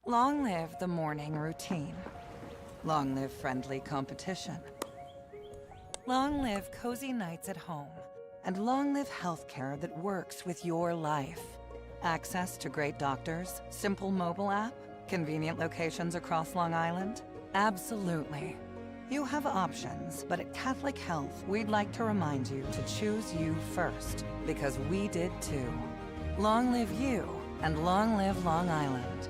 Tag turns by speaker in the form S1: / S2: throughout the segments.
S1: Long live the morning routine. Long live friendly competition. Long live cozy nights at home. And long live healthcare that works with your life. Access to great doctors, simple mobile app, convenient locations across Long Island? Absolutely. You have options, but at Catholic Health, we'd like to remind you to choose you first, because we did too. Long live you, and long live Long Island.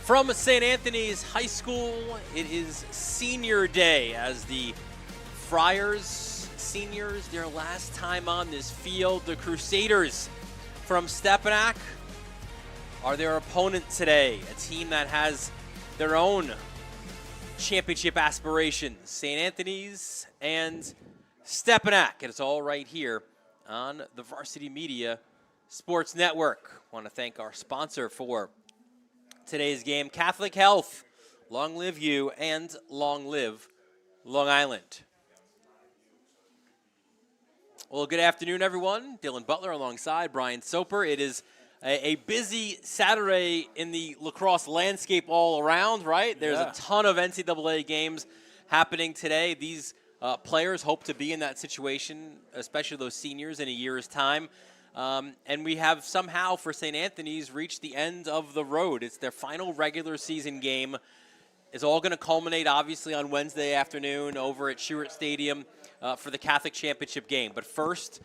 S2: From St. Anthony's High School, it is senior day as the Friars seniors, their last time on this field. The Crusaders from Stepinac are their opponent today, a team that has their own championship aspirations. St. Anthony's and Stepinac, and it's all right here on the Varsity Media Sports Network. I want to thank our sponsor for today's game, Catholic Health. Long live you, and long live Long Island. Well, good afternoon, everyone. Dylan Butler alongside Brian Soper. It is a busy Saturday in the lacrosse landscape all around, right? There's a ton of NCAA games happening today. These players hope to be in that situation, especially those seniors, in a year's time. And we have somehow, for St. Anthony's, reached the end of the road. It's their final regular season game. It's all going to culminate, obviously, on Wednesday afternoon over at Stewart Stadium for the Catholic Championship game. But first,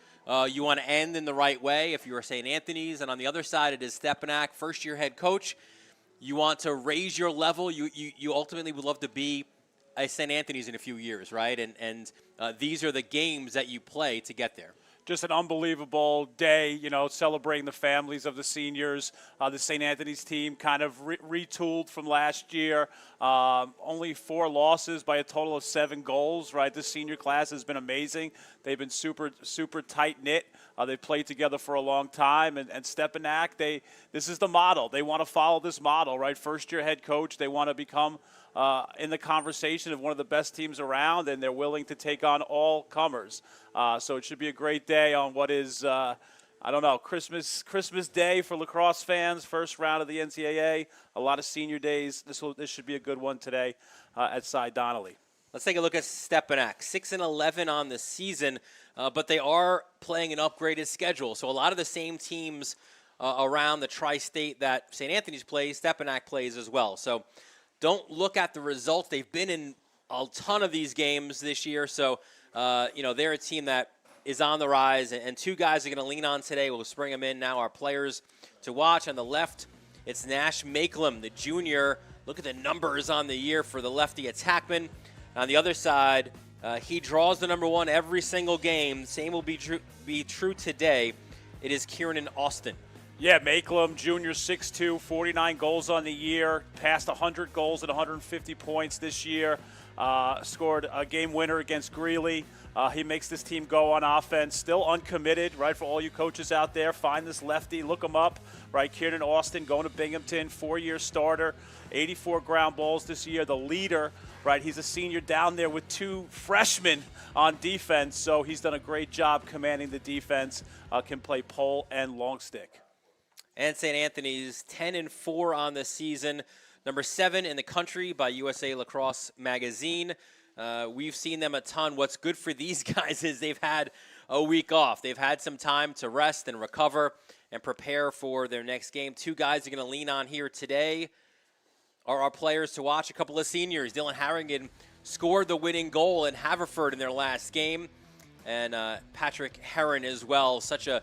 S2: you want to end in the right way if you're St. Anthony's. And on the other side, it is Stepinac, first-year head coach. You want to raise your level. You ultimately would love to be a St. Anthony's in a few years, right? And these are the games that you play to get there.
S3: Just an unbelievable day, you know, celebrating the families of the seniors. The St. Anthony's team kind of retooled from last year. Only 4 losses by a total of 7 goals, right? This senior class has been amazing. They've been super tight-knit. They've played together for a long time. And Stepinac, this is the model. They want to follow this model, right? First-year head coach. They want to become in the conversation of one of the best teams around, and they're willing to take on all comers. So it should be a great day on what is, Christmas Day for lacrosse fans, first round of the NCAA. A lot of senior days. This should be a good one today at Cy Donnelly.
S2: Let's take a look at Stepinac. 6-11 on the season, but they are playing an upgraded schedule. So a lot of the same teams around the tri-state that St. Anthony's plays, Stepinac plays as well. So don't look at the results. They've been in a ton of these games this year, so they're a team that is on the rise, and 2 guys are going to lean on today. We'll bring them in now, our players to watch. On the left, it's Nash Makelum, the junior. Look at the numbers on the year for the lefty attackman. On the other side, he draws the number 1 every single game. Same will be true today. It is Kieran Austin.
S3: Yeah, Makelum, junior, 6'2", 49 goals on the year, passed 100 goals at 150 points this year, scored a game winner against Greeley. He makes this team go on offense, still uncommitted, right, for all you coaches out there. Find this lefty, look him up, right, Kieran Austin going to Binghamton, 4-year starter, 84 ground balls this year, the leader, right, he's a senior down there with 2 freshmen on defense, so he's done a great job commanding the defense, can play pole and long stick.
S2: And St. Anthony's 10-4 on the season, number 7 in the country by USA Lacrosse Magazine. We've seen them a ton. What's good for these guys is they've had a week off. They've had some time to rest and recover and prepare for their next game. 2 guys are going to lean on here today are our players to watch. A couple of seniors. Dylan Harrigan scored the winning goal in Haverford in their last game. And Patrick Heron as well. Such a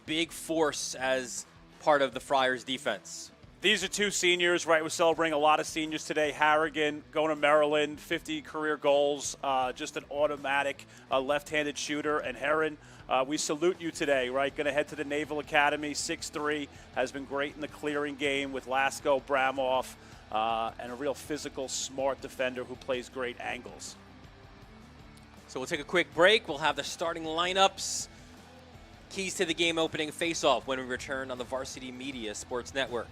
S2: big force as part of the Friars defense.
S3: These are two seniors, right? We're celebrating a lot of seniors today. Harrigan going to Maryland, 50 career goals, just an automatic left-handed shooter. And Heron, we salute you today, right? Going to head to the Naval Academy, 6'3", has been great in the clearing game with Lasko, Bramoff, and a real physical, smart defender who plays great angles.
S2: So we'll take a quick break. We'll have the starting lineups, keys to the game opening face-off when we return on the Varsity Media Sports Network.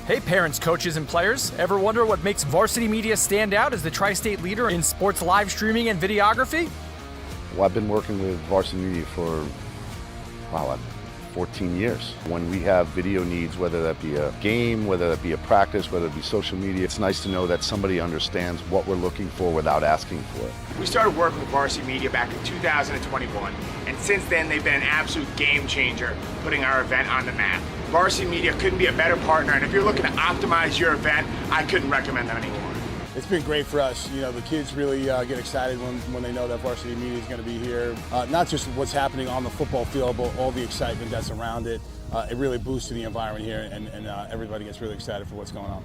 S4: Hey parents, coaches, and players. Ever wonder what makes Varsity Media stand out as the tri-state leader in sports live streaming and videography?
S5: Well, I've been working with Varsity Media for, 14 years. When we have video needs, whether that be a game, whether that be a practice, whether it be social media, it's nice to know that somebody understands what we're looking for without asking for it.
S6: We started working with Varsity Media back in 2021, and since then they've been an absolute game changer, putting our event on the map. Varsity Media couldn't be a better partner, and if you're looking to optimize your event, I couldn't recommend them anymore.
S7: It's been great for us. You know, the kids really get excited when they know that Varsity Media is going to be here. Not just what's happening on the football field, but all the excitement that's around it. It really boosted the environment here, and everybody gets really excited for what's going on.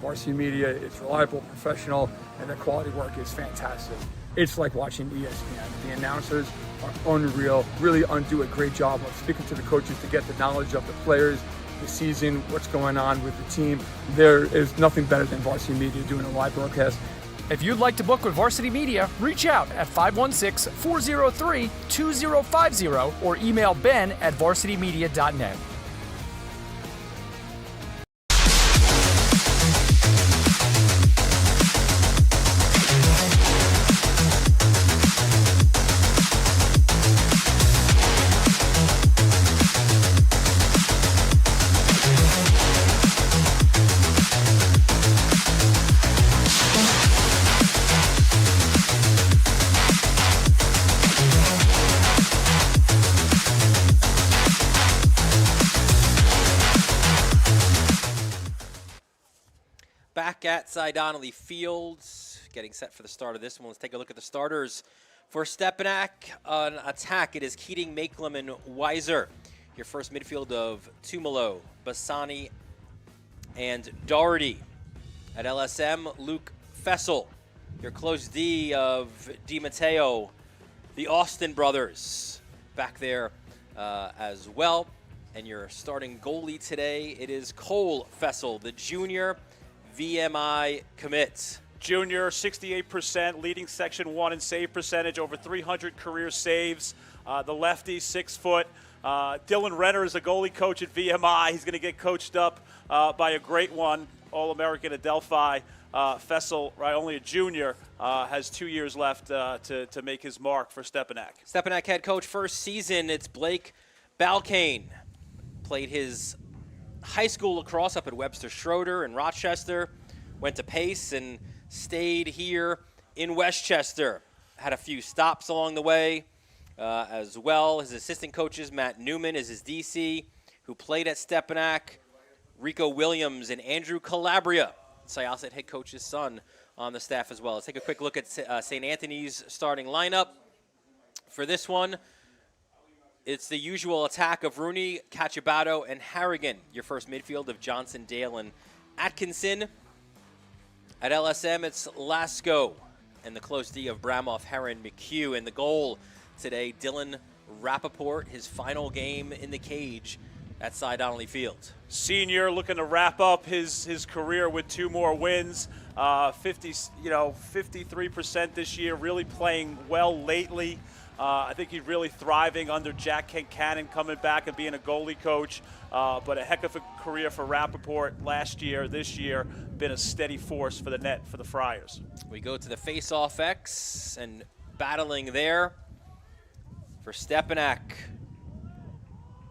S8: Varsity Media is reliable, professional, and the quality work is fantastic. It's like watching ESPN. The announcers are unreal, really do a great job of speaking to the coaches to get the knowledge of the players, the season, what's going on with the team. There is nothing better than Varsity Media doing a live broadcast.
S4: If you'd like to book with Varsity Media, reach out at 516-403-2050 or email ben@varsitymedia.net.
S2: Back at Cy Donnelly Fields, getting set for the start of this one. Let's take a look at the starters. For Stepinac, on attack, it is Keating, Makelum, and Weiser. Your first midfield of Tumalo, Bassani, and Doherty. At LSM, Luke Fessel. Your close D of Di Matteo, the Austin brothers, back there as well. And your starting goalie today, it is Cole Fessel, the junior VMI commit.
S3: Junior, 68%, leading Section 1 in save percentage, over 300 career saves. The lefty, 6 foot. Dylan Renner is a goalie coach at VMI. He's going to get coached up by a great one, All-American at Delphi. Fessel, right, only a junior, has 2 years left to make his mark for Stepinac.
S2: Stepinac head coach first season, it's Blake Balkane. Played his high school lacrosse up at Webster Schroeder in Rochester, went to Pace and stayed here in Westchester. Had a few stops along the way as well. His assistant coaches, Matt Newman is his DC, who played at Stepinac, Rico Williams and Andrew Calabria, Syosset head coach's son, on the staff as well. Let's take a quick look at St. Anthony's starting lineup. For this one, it's the usual attack of Rooney, Caciabato, and Harrigan. Your first midfield of Johnson, Dale, and Atkinson. At LSM, it's Lasko and the close D of Bramoff, Heron, McHugh. And the goal today, Dylan Rappaport, his final game in the cage at Cy Donnelly Field.
S3: Senior looking to wrap up his career with 2 more wins. 53% this year, really playing well lately. I think he's really thriving under Jack Cannon coming back and being a goalie coach. But a heck of a career for Rappaport last year. This year, been a steady force for the net for the Friars.
S2: We go to the face-off X and battling there for Stepinac.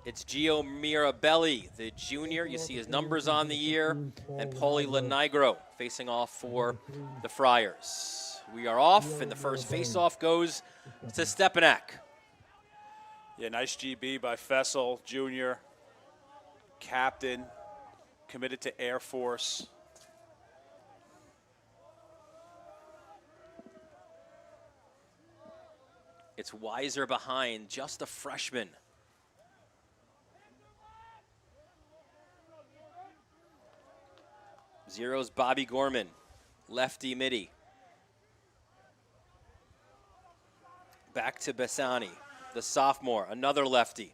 S2: It's Gio Mirabelli, the junior. You see his numbers on the year. And Paulie Lenigro facing off for the Friars. We are off, and the first face-off goes to Stepinac.
S3: Yeah, nice GB by Fessel, junior, captain, committed to Air Force.
S2: It's Weiser behind, just a freshman. Zero's Bobby Gorman, lefty midi. Back to Bassani, the sophomore, another lefty.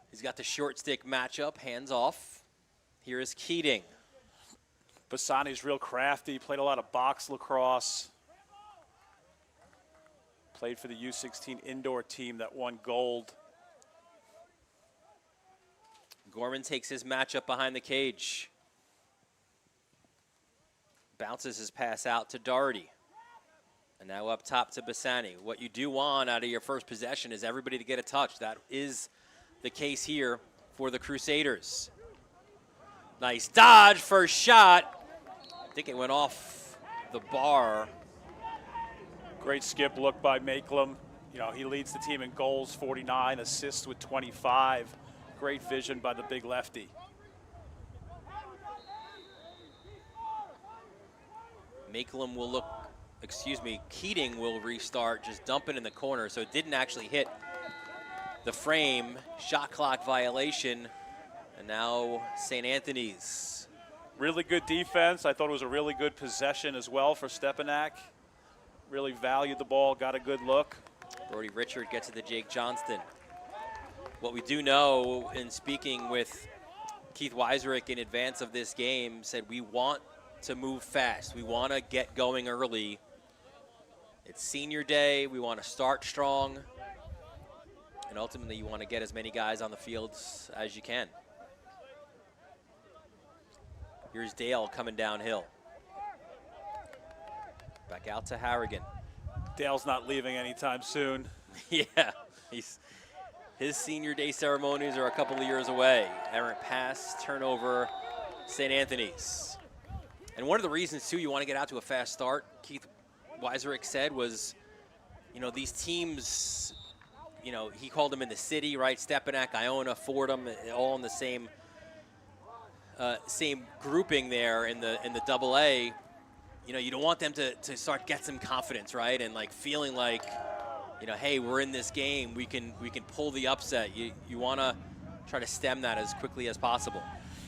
S2: He's got the short stick matchup, hands off. Here is Keating.
S3: Bassani's real crafty, played a lot of box lacrosse. Played for the U16 indoor team that won gold.
S2: Gorman takes his matchup behind the cage. Bounces his pass out to Doherty. And now up top to Bassani. What you do want out of your first possession is everybody to get a touch. That is the case here for the Crusaders. Nice dodge, first shot. I think it went off the bar.
S3: Great skip look by Makelum. You know, he leads the team in goals, 49, assists with 25. Great vision by the big lefty.
S2: Makelum will look, Keating will restart, just dump it in the corner. So it didn't actually hit the frame. Shot clock violation. And now St. Anthony's.
S3: Really good defense. I thought it was a really good possession as well for Stepinac. Really valued the ball, got a good look.
S2: Brody Richard gets it to Jake Johnston. What we do know, in speaking with Keith Weiserick in advance of this game, said we want to move fast. We want to get going early. It's senior day. We want to start strong. And ultimately, you want to get as many guys on the fields as you can. Here's Dale coming downhill. Back out to Harrigan.
S3: Dale's not leaving anytime soon.
S2: Yeah, his senior day ceremonies are a couple of years away. Errant pass, turnover, St. Anthony's. And one of the reasons, too, you want to get out to a fast start, Keith Weiserick said, was, you know, these teams, you know, he called them in the city, right? Stepinac, Iona, Fordham, all in the same grouping there in the AA. You know, you don't want them to start get some confidence, right? And like feeling like, you know, hey, we're in this game. We can pull the upset. You want to try to stem that as quickly as possible.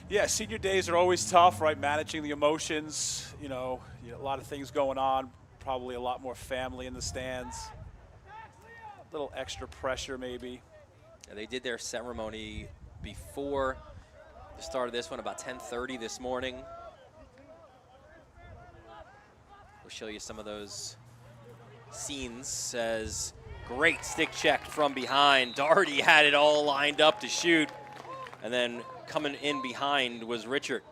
S3: Yeah, senior days are always tough, right? Managing the emotions, you know, a lot of things going on. Probably a lot more family in the stands. A little extra pressure, maybe.
S2: Yeah, they did their ceremony before the start of this one, about 10:30 this morning. We'll show you some of those scenes as great stick check from behind. Doherty had it all lined up to shoot, and then coming in behind was Richard.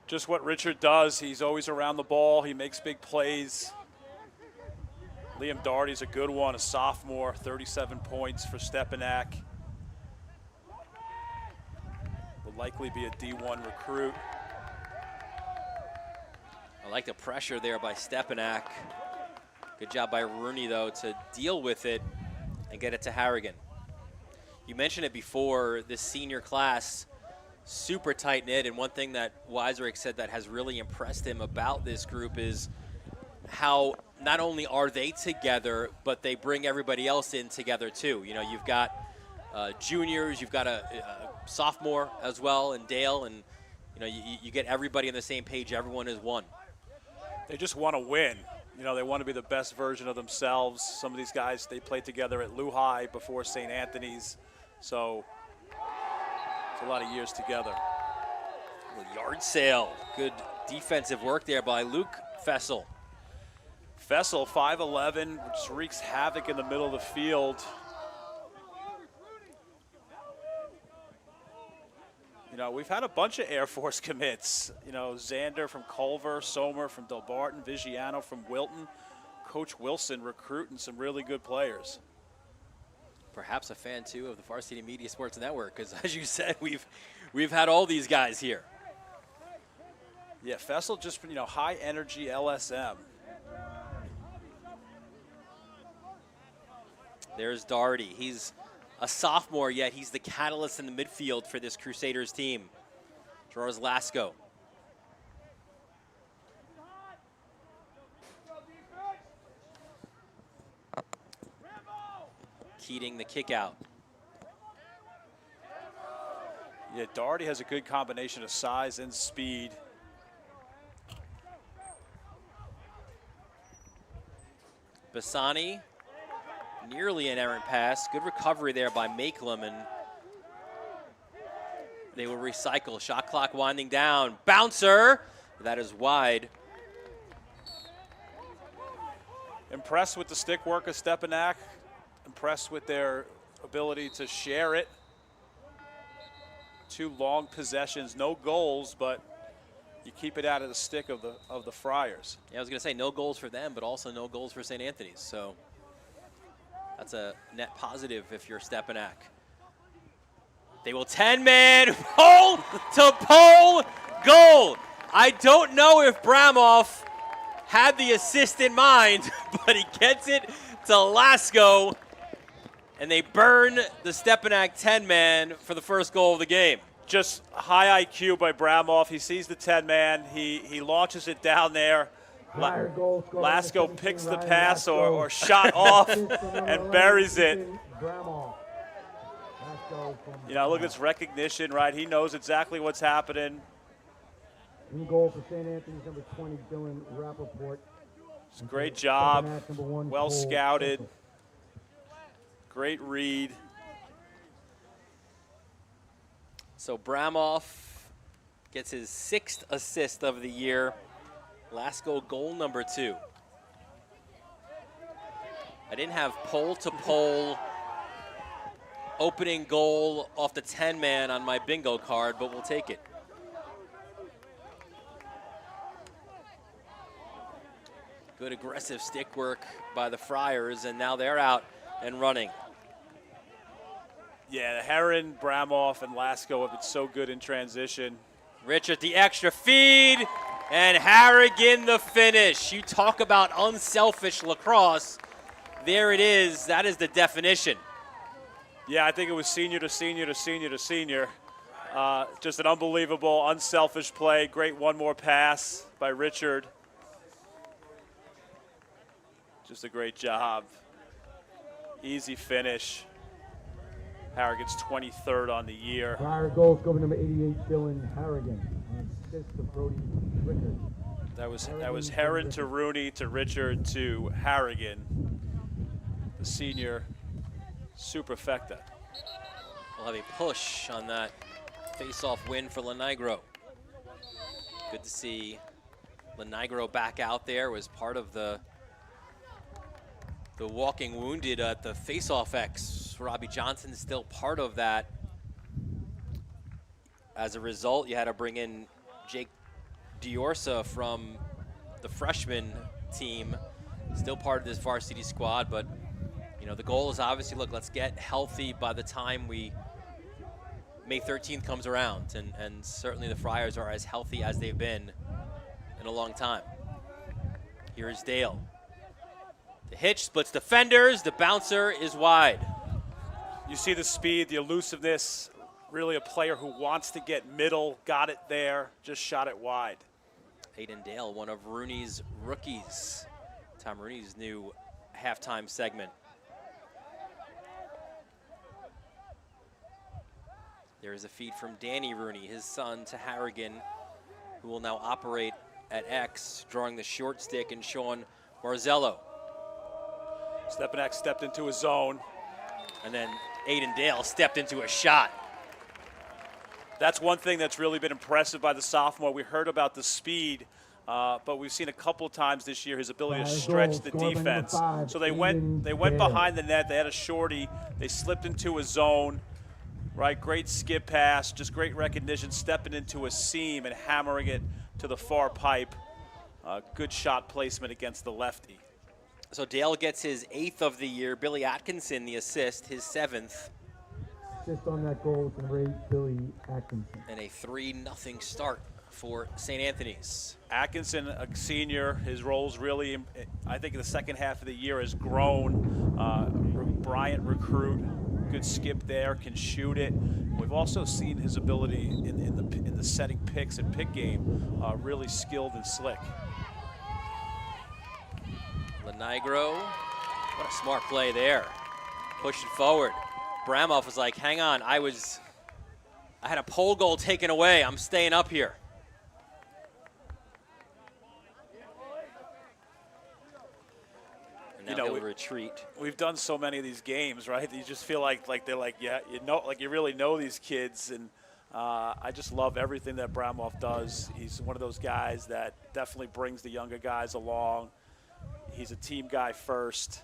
S3: Just what Richard does. He's always around the ball. He makes big plays. Liam Doherty's a good one, a sophomore, 37 points for Stepinac. Will likely be a D1 recruit.
S2: I like the pressure there by Stepinac. Good job by Rooney, though, to deal with it and get it to Harrigan. You mentioned it before, this senior class, super tight-knit, and one thing that Weiserick said that has really impressed him about this group is how not only are they together, but they bring everybody else in together, too. You know, you've got juniors, you've got a sophomore as well, and Dale, and you know, you get everybody on the same page. Everyone is one.
S3: They just want to win. You know, they want to be the best version of themselves. Some of these guys, they played together at Lehigh before St. Anthony's. So it's a lot of years together.
S2: Yard sale. Good defensive work there by Luke Fessel.
S3: Fessel, 5'11", just wreaks havoc in the middle of the field. You know, we've had a bunch of Air Force commits. You know, Xander from Culver, Sommer from Delbarton, Vigiano from Wilton. Coach Wilson recruiting some really good players.
S2: Perhaps a fan, too, of the Varsity Media Sports Network, because as you said, we've had all these guys here.
S3: Yeah, Fessel just, you know, high energy LSM.
S2: There's Daugherty. He's a sophomore, yet he's the catalyst in the midfield for this Crusaders team. Draws Lasko. Keating the kick out.
S3: Yeah, Daugherty has a good combination of size and speed.
S2: Bassani, nearly an errant pass. Good recovery there by Makelum, and they will recycle. Shot clock winding down. Bouncer, that is wide.
S3: Impressed with the stick work of Stepinac. Impressed with their ability to share it. 2 long possessions, no goals, but you keep it out of the stick of the Friars.
S2: Yeah, I was going to say no goals for them, but also no goals for St. Anthony's. So that's a net positive if you're Stepinac. They will 10-man pole to pole goal. I don't know if Bramoff had the assist in mind, but he gets it to Lasko, and they burn the Stepinac 10-man for the first goal of the game.
S3: Just high IQ by Bramoff. He sees the 10-man. He launches it down there. Lasko picks the pass or shot off and buries it. You know, look at this recognition, right? He knows exactly what's happening.
S9: In goal for St. Anthony's, number 20, Dylan Rappaport.
S3: Great job. Well scouted. Great read.
S2: So Bramoff gets his 6th assist of the year. Lasko goal number 2. I didn't have pole-to-pole opening goal off the 10-man on my bingo card, but we'll take it. Good aggressive stick work by the Friars, and now they're out and running.
S3: Yeah, Heron, Bramoff, and Lasko have been so good in transition.
S2: Richard, the extra feed, and Harrigan the finish. You talk about unselfish lacrosse. There it is. That is the definition.
S3: Yeah, I think it was senior to senior to senior to senior. Just an unbelievable, unselfish play. Great one more pass by Richard. Just a great job. Easy finish. Harrigan's 23rd on the year.
S9: Prior goal scorer number 88, Dylan Harrigan. Assist to Brody Rickard.
S3: That was Heron to Rooney to Richard to Harrigan, the senior superfecta.
S2: We'll have a push on that face-off win for Lenigro. Good to see Lenigro back out there. Was part of the walking wounded at the face-off X. Robbie Johnson is still part of that. As a result, you had to bring in Jake Diorsa from the freshman team, still part of this varsity squad, but you know, the goal is obviously, look, let's get healthy by the time May 13th comes around, and certainly the Friars are as healthy as they've been in a long time. Here is Dale. The hitch splits defenders, the bouncer is wide.
S3: You see the speed, the elusiveness, really a player who wants to get middle, got it there, just shot it wide.
S2: Hayden Dale, one of Rooney's rookies. Tom Rooney's new halftime segment. There is a feed from Danny Rooney, his son, to Harrigan, who will now operate at X, drawing the short stick, and Sean Marzello.
S3: Stepinac stepped into a zone.
S2: And then Aiden Dale stepped into a shot.
S3: That's one thing that's really been impressive by the sophomore. We heard about the speed, but we've seen a couple of times this year his ability to stretch the defense. So they went behind the net. They had a shorty. They slipped into a zone. Right, great skip pass, just great recognition, stepping into a seam and hammering it to the far pipe. Good shot placement against the lefty.
S2: So Dale gets his 8th of the year. Billy Atkinson, the assist, his 7th.
S9: Assist on that goal from Ray Billy Atkinson.
S2: And a 3-0 start for St. Anthony's.
S3: Atkinson, a senior, his role's really, I think in the second half of the year has grown. Bryant recruit, good skip there, can shoot it. We've also seen his ability in the setting picks and pick game, really skilled and slick.
S2: Lenigro, what a smart play there. Push it forward. Bramoff was like, hang on, I had a pole goal taken away. I'm staying up here. And now he'll retreat.
S3: We've done so many of these games, right? You just feel like they're like, yeah, you really know these kids. And I just love everything that Bramoff does. He's one of those guys that definitely brings the younger guys along. He's a team guy first.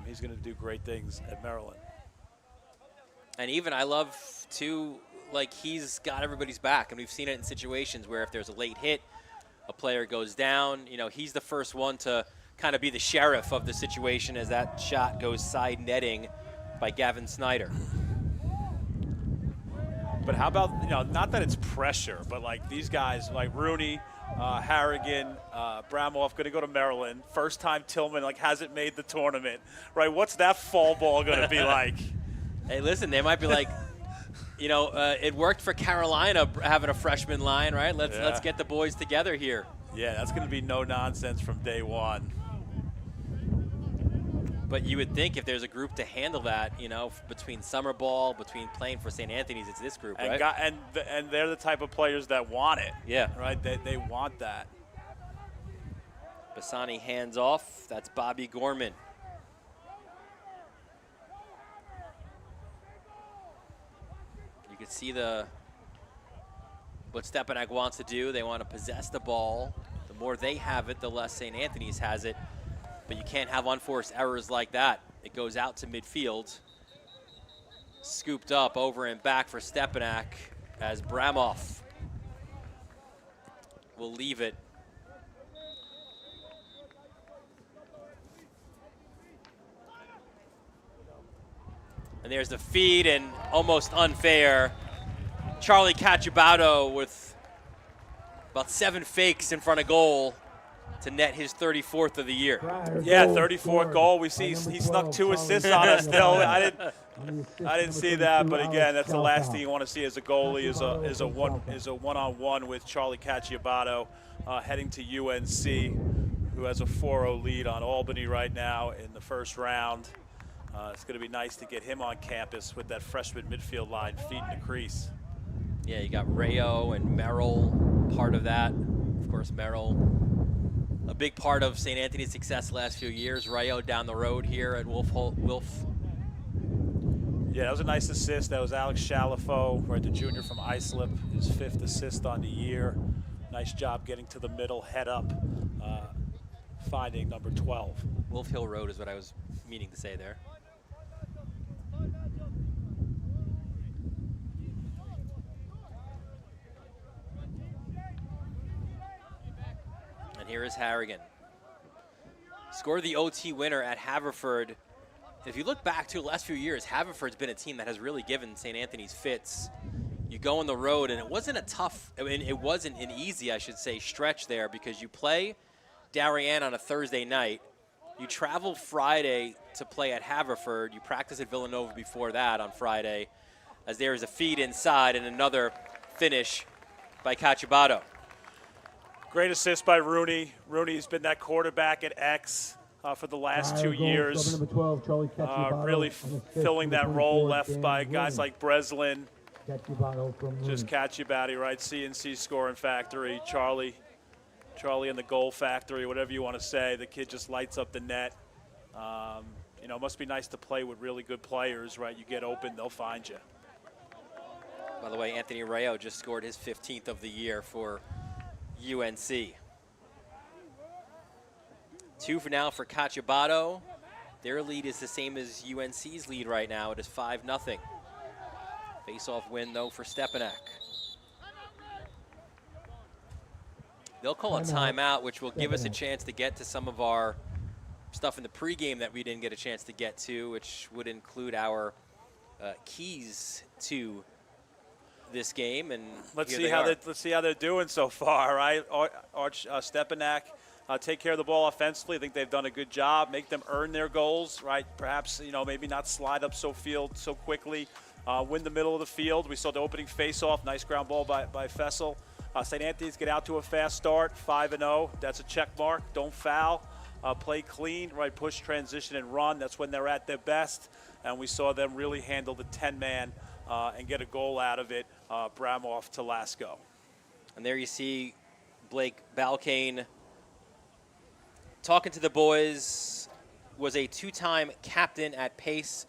S3: He's going to do great things at Maryland.
S2: And even I love, too, like he's got everybody's back. And we've seen it in situations where if there's a late hit, a player goes down, he's the first one to kind of be the sheriff of the situation as that shot goes side netting by Gavin Snyder.
S3: But how about, not that it's pressure, but like these guys like Rooney, Harrigan, Bramoff going to go to Maryland. First time Tillman hasn't made the tournament, right? What's that fall ball going to be like?
S2: Hey, listen, they might be like, it worked for Carolina having a freshman line, right? Let's get the boys together here.
S3: Yeah, that's going to be no nonsense from day one.
S2: But you would think if there's a group to handle that, between summer ball, between playing for St. Anthony's, it's this group, right?
S3: And they're the type of players that want it.
S2: Yeah.
S3: Right? They want that.
S2: Bassani hands off. That's Bobby Gorman. You can see what Stepinac wants to do. They want to possess the ball. The more they have it, the less St. Anthony's has it. But you can't have unforced errors like that. It goes out to midfield. Scooped up over and back for Stepinac as Bramoff will leave it. And there's the feed, and almost unfair. Charlie Cacciabato with about 7 fakes in front of goal to net his 34th of the year.
S3: Yeah, 34th goal. We see he snuck 2 assists on us still. I didn't see that, but again, that's the last thing you want to see as a goalie is a one-on-one with Charlie Cacciabato heading to UNC, who has a 4-0 lead on Albany right now in the first round. It's going to be nice to get him on campus with that freshman midfield line feeding the crease.
S2: Yeah, you got Rayo and Merrill, part of that. Of course, Merrill, a big part of St. Anthony's success the last few years. Rayo down the road here at Wolf.
S3: Yeah, that was a nice assist. That was Alex Shalafo, right, the junior from Islip, his 5th assist on the year. Nice job getting to the middle, head up, finding number 12.
S2: Wolf Hill Road is what I was meaning to say there. And here is Harrigan. Scored the OT winner at Haverford. If you look back to the last few years, Haverford's been a team that has really given St. Anthony's fits. You go on the road, and it wasn't it wasn't an easy, I should say, stretch there, because you play Darien on a Thursday night. You travel Friday to play at Haverford. You practice at Villanova before that on Friday, as there is a feed inside and another finish by Cacciabato.
S3: Great assist by Rooney. Rooney's been that quarterback at X for the last 2 years.
S9: Number 12, Charlie Cacciabato,
S3: really filling that role left by guys like Breslin.
S9: Cacciabato from
S3: Just Cacciabato, right? CNC scoring factory. Charlie in the goal factory, whatever you want to say. The kid just lights up the net. It must be nice to play with really good players, right? You get open, they'll find you.
S2: By the way, Anthony Rayo just scored his 15th of the year for UNC. 2 for now for Cacciabato. Their lead is the same as UNC's lead right now. It is 5-0. Face-off win, though, for Stepinac. They'll call a timeout, which will give us a chance to get to some of our stuff in the pregame that we didn't get a chance to get to, which would include our keys to this game. And
S3: let's see how they're doing so far, right? Stepinac take care of the ball offensively. I think they've done a good job. Make them earn their goals, right? Perhaps, maybe not slide up so quickly. Win the middle of the field. We saw the opening face-off. Nice ground ball by Fessel. St. Anthony's get out to a fast start, 5-0. That's a check mark. Don't foul. Play clean, right? Push, transition, and run. That's when they're at their best. And we saw them really handle the 10-man and get a goal out of it. Bramoff to Lasco.
S2: And there you see Blake Balkane talking to the boys. Was a 2-time captain at Pace.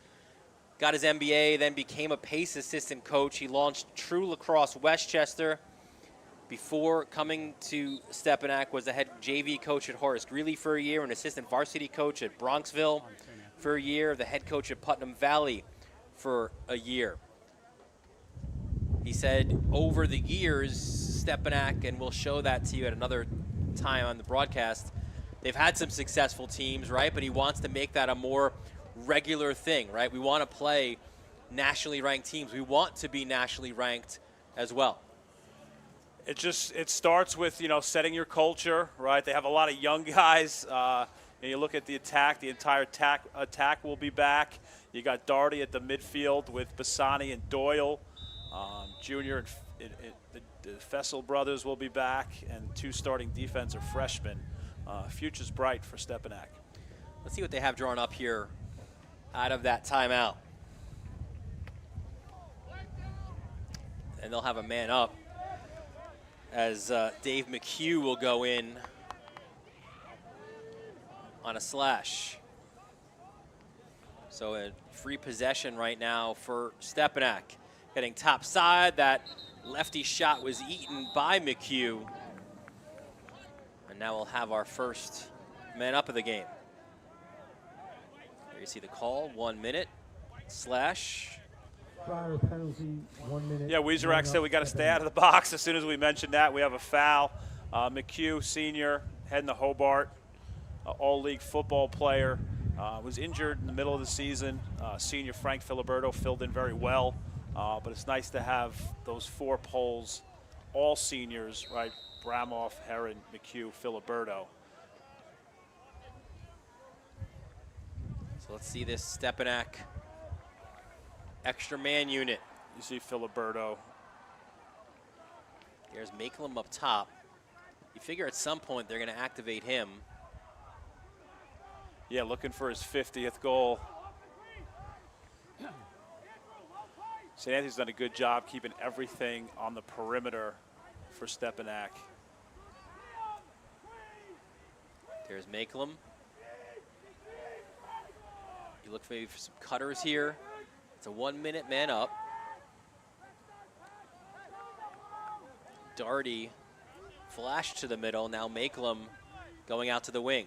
S2: Got his MBA, then became a Pace assistant coach. He launched True Lacrosse Westchester. Before coming to Stepinac, was the head JV coach at Horace Greeley for a year, an assistant varsity coach at Bronxville for a year, the head coach at Putnam Valley for a year. He said over the years, Stepinac, and we'll show that to you at another time on the broadcast, they've had some successful teams, right? But he wants to make that a more regular thing, right? We want to play nationally ranked teams. We want to be nationally ranked as well.
S3: It starts with, setting your culture, right? They have a lot of young guys. And you look at the attack, the entire attack will be back. You got Doherty at the midfield with Bassani and Doyle. Junior and the Fessel brothers will be back, and 2 starting defensive freshmen. Future's bright for Stepinac.
S2: Let's see what they have drawn up here out of that timeout. And they'll have a man up as Dave McHugh will go in on a slash. So a free possession right now for Stepinac. Getting top side, that lefty shot was eaten by McHugh. And now we'll have our first man up of the game. There you see the call, 1 minute, slash.
S9: Prior penalty, 1 minute.
S3: Yeah, Wieserak said we got to stay out of the box. As soon as we mentioned that, we have a foul. McHugh, senior, heading to Hobart, all-league football player, was injured in the middle of the season. Senior Frank Filiberto filled in very well, but it's nice to have those 4 polls, all seniors, right? Bramoff, Heron, McHugh, Filiberto.
S2: So let's see this Stepinac extra man unit.
S3: You see Filiberto.
S2: There's Makelum up top. You figure at some point they're going to activate him.
S3: Yeah, looking for his 50th goal. St. Anthony's done a good job keeping everything on the perimeter for Stepinac.
S2: There's Makelum. You look maybe for some cutters here. It's a 1 minute man up. Doherty flashed to the middle. Now Makelum going out to the wing.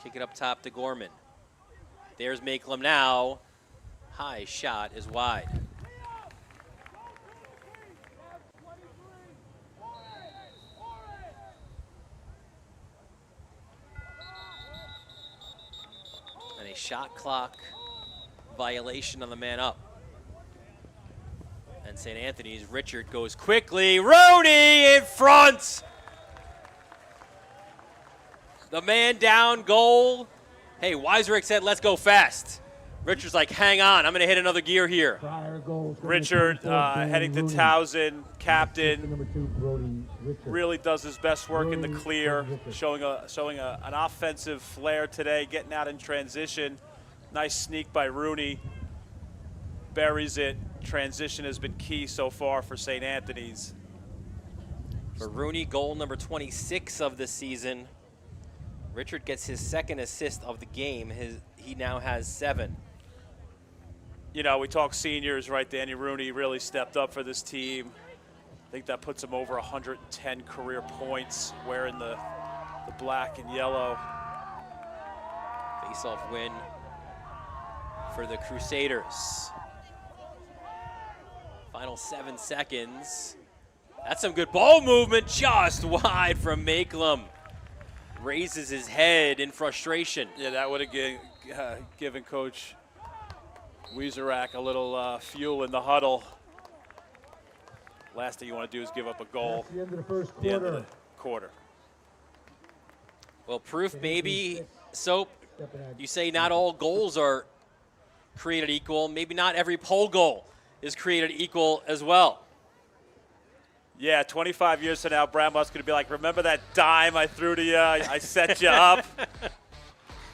S2: Kick it up top to Gorman. There's Makelum now. High shot is wide. And a shot clock violation on the man up. And St. Anthony's Richard goes quickly. Rooney in front. The man down goal. Hey, Wieserak said, let's go fast. Richard's like, hang on, I'm going to hit another gear here.
S3: Richard heading to Towson, captain, really does his best work in the clear, showing an offensive flair today, getting out in transition. Nice sneak by Rooney. Buries it. Transition has been key so far for St. Anthony's.
S2: For Rooney, goal number 26 of the season. Richard gets his second assist of the game. He now has 7.
S3: You know, we talk seniors, right? Danny Rooney really stepped up for this team. I think that puts him over 110 career points wearing the black and yellow.
S2: Face-off win for the Crusaders. Final 7 seconds. That's some good ball movement, just wide from Makelum. Raises his head in frustration.
S3: Yeah, that would have given Coach Wieserak a little fuel in the huddle. Last thing you want to do is give up a goal.
S9: That's the end of the first
S3: at the end of
S9: quarter.
S3: the quarter.
S2: Well, proof maybe, Soap, you say not all goals are created equal. Maybe not every pole goal is created equal as well.
S3: Yeah, 25 years from now, Bramwell's going to be like, remember that dime I threw to you? I set you up.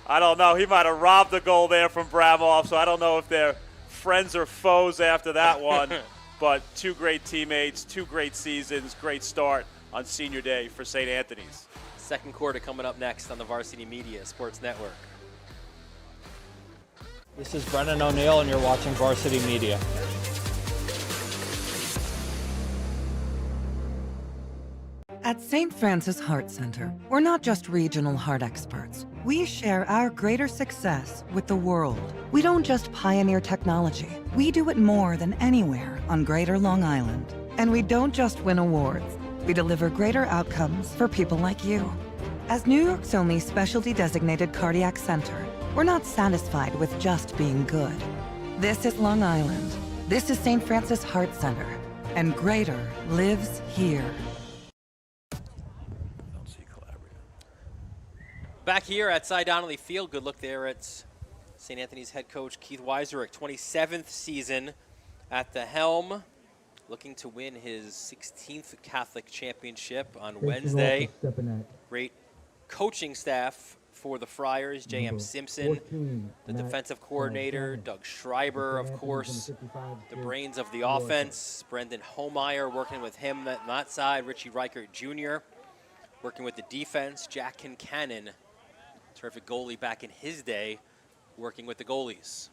S3: I don't know. He might have robbed the goal there from Bramwell, so I don't know if they're friends or foes after that one. But 2 great teammates, 2 great seasons, great start on senior day for St. Anthony's.
S2: Second quarter coming up next on the Varsity Media Sports Network.
S10: This is Brennan O'Neill, and you're watching Varsity Media.
S1: At St. Francis Heart Center, we're not just regional heart experts. We share our greater success with the world. We don't just pioneer technology. We do it more than anywhere on Greater Long Island. And we don't just win awards. We deliver greater outcomes for people like you. As New York's only specialty designated cardiac center, we're not satisfied with just being good. This is Long Island. This is St. Francis Heart Center. And greater lives here.
S2: Back here at Cy Donnelly Field, good look there at St. Anthony's head coach Keith Wieserich, 27th season at the helm, looking to win his 16th Catholic championship on Wednesday. Great coaching staff for the Friars, J.M. Simpson, the defensive coordinator, Doug Schreiber, of course, the brains of the offense, Brendan Homeyer working with him on that side, Richie Reichert Jr. working with the defense, Jack Kincannon, terrific goalie back in his day, working with the goalies.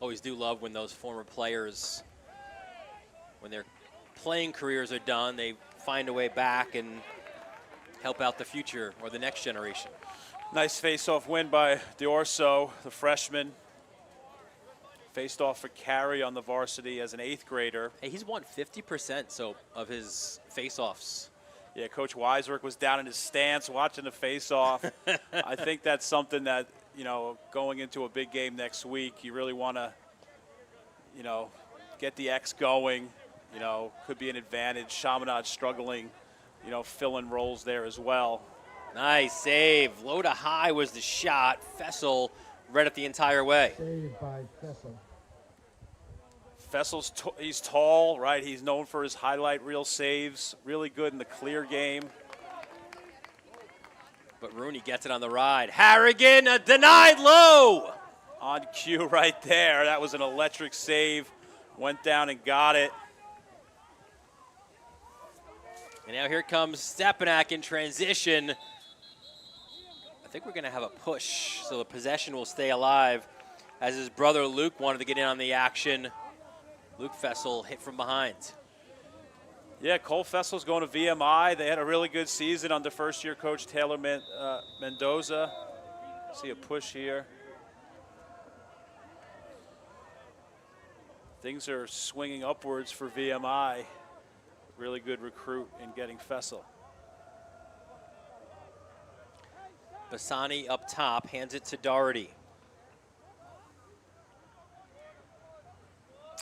S2: Always do love when those former players, when their playing careers are done, they find a way back and help out the future or the next generation.
S3: Nice face-off win by D'Orso, the freshman. Faced off for carry on the varsity as an 8th grader.
S2: Hey, he's won 50% of his face-offs.
S3: Yeah, Coach Wieserich was down in his stance watching the face-off. I think that's something that, you know, going into a big game next week, you really want to, you know, get the X going. You know, could be an advantage. Chaminade struggling, you know, filling roles there as well.
S2: Nice save. Low to high was the shot. Fessel read it the entire way.
S9: Saved by Fessel.
S3: Fessel's he's tall, right? He's known for his highlight reel saves. Really good in the clear game.
S2: But Rooney gets it on the ride. Harrigan, a denied low.
S3: On cue right there. That was an electric save. Went down and got it.
S2: And now here comes Stepinac in transition. I think we're going to have a push, so the possession will stay alive, as his brother Luke wanted to get in on the action. Luke Fessel hit from behind.
S3: Yeah, Cole Fessel's going to VMI. They had a really good season under first-year coach Taylor Mendoza. See a push here. Things are swinging upwards for VMI. Really good recruit in getting Fessel.
S2: Bassani up top, hands it to Doherty.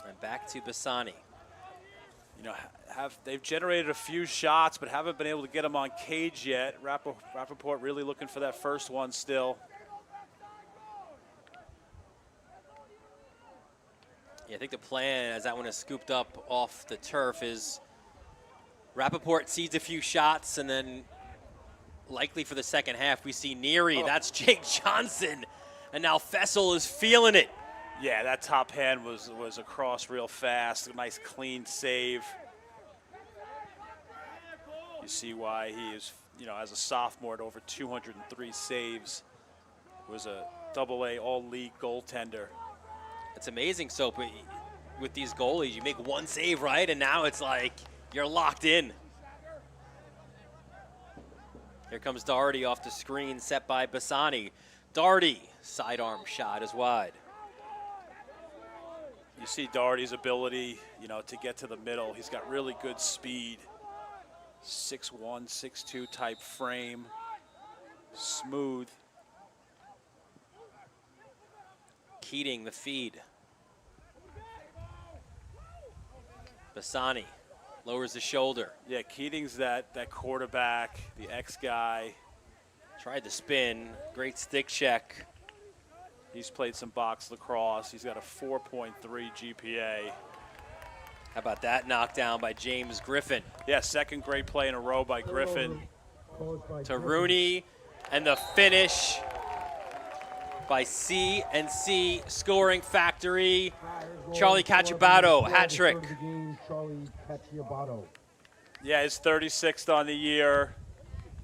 S2: And back to Bassani.
S3: You know, they've generated a few shots, but haven't been able to get them on cage yet. Rappaport really looking for that first one still.
S2: Yeah, I think the plan, as that one is scooped up off the turf, is Rappaport seeds a few shots, and then likely for the second half, we see Neary. That's Jake Johnson. And now Fessel is feeling it.
S3: Yeah, that top hand was across real fast. A nice clean save. You see why he is, you know, as a sophomore at over 203 saves. Was a AA all-league goaltender.
S2: It's amazing, Soap. With these goalies, you make one save, right? And now it's like you're locked in. Here comes Doherty off the screen, set by Bassani. Doherty, sidearm shot is wide.
S3: You see Doherty's ability, to get to the middle. He's got really good speed. 6'1", 6'2" type frame. Smooth.
S2: Keating, the feed. Bassani lowers the shoulder.
S3: Yeah, Keating's that quarterback, the ex-guy.
S2: Tried to spin, great stick check.
S3: He's played some box lacrosse. He's got a 4.3 GPA.
S2: How about that knockdown by James Griffin?
S3: Yeah, second great play in a row by Griffin.
S2: To Rooney, and the finish by C&C Scoring Factory. Charlie Cacciabato, hat trick.
S3: Yeah, his 36th on the year.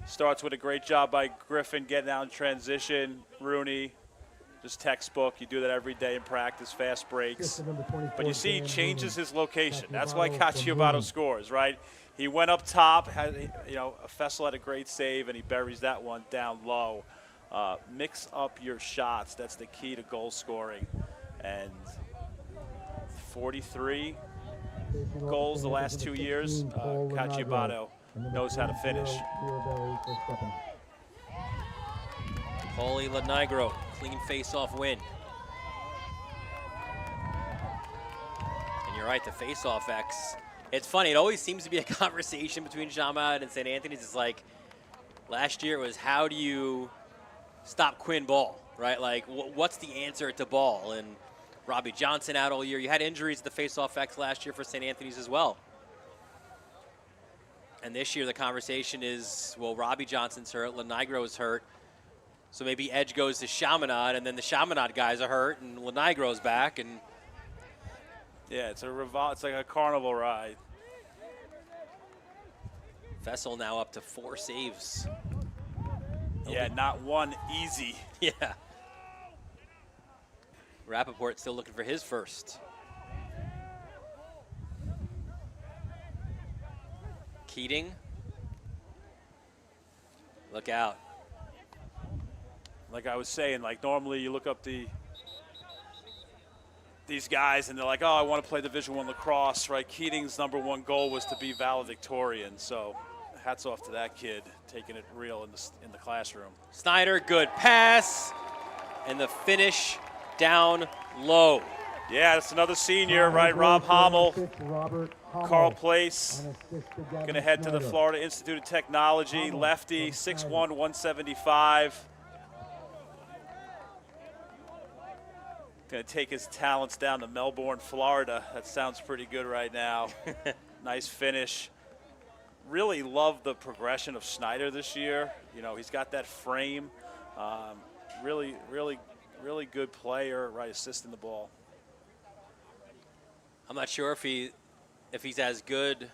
S3: Starts with a great job by Griffin getting out in transition. Rooney, just textbook. You do that every day in practice, fast breaks. But you see, he changes his location. That's why Cacciabato scores, right? He went up top, Fessel had a great save, and he buries that one down low. Mix up your shots. That's the key to goal scoring. And 43 goals the last 2 years. Cacciabato knows how to finish.
S2: Paulie Lenigro, clean face-off win. And you're right, the face-off X. It's funny, it always seems to be a conversation between Chaminade and St. Anthony's. It's like last year it was, how do you stop Quinn Ball, right? Like, what's the answer to Ball? And Robbie Johnson out all year. You had injuries at the face-off X last year for St. Anthony's as well. And this year the conversation is, well, Robbie Johnson's hurt, Lenigro is hurt, so maybe edge goes to Chaminade, and then the Chaminade guys are hurt, and Lenigro's back, and
S3: yeah, it's like a carnival ride.
S2: Fessel now up to 4 saves.
S3: Yeah, not one easy.
S2: Yeah. Rappaport still looking for his first. Keating. Look out.
S3: Like I was saying, like normally you look up these guys and they're like, oh, I want to play Division I lacrosse, right? Keating's #1 goal was to be valedictorian, so hats off to that kid, taking it real in the classroom.
S2: Snyder, good pass, and the finish down low.
S3: Yeah, that's another senior, right? Rob Hommel, Carl Place, going to head to the Florida Institute of Technology, lefty, 6'1", 175. Going to take his talents down to Melbourne, Florida. That sounds pretty good right now. Nice finish. Really love the progression of Snyder this year. He's got that frame. Really good player, right, assisting the ball.
S2: I'm not sure if he's as good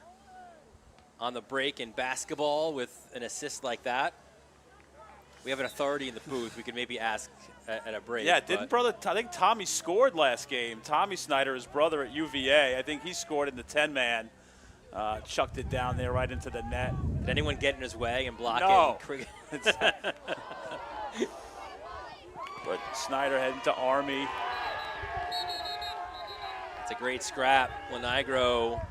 S2: on the break in basketball with an assist like that. We have an authority in the booth. We could maybe ask at a break.
S3: Yeah, I think Tommy scored last game. Tommy Snyder, his brother at UVA, I think he scored in the 10-man. Chucked it down there right into the net.
S2: Did anyone get in his way and block it?
S3: No. But Snyder heading to Army.
S2: It's a great scrap. Lenigro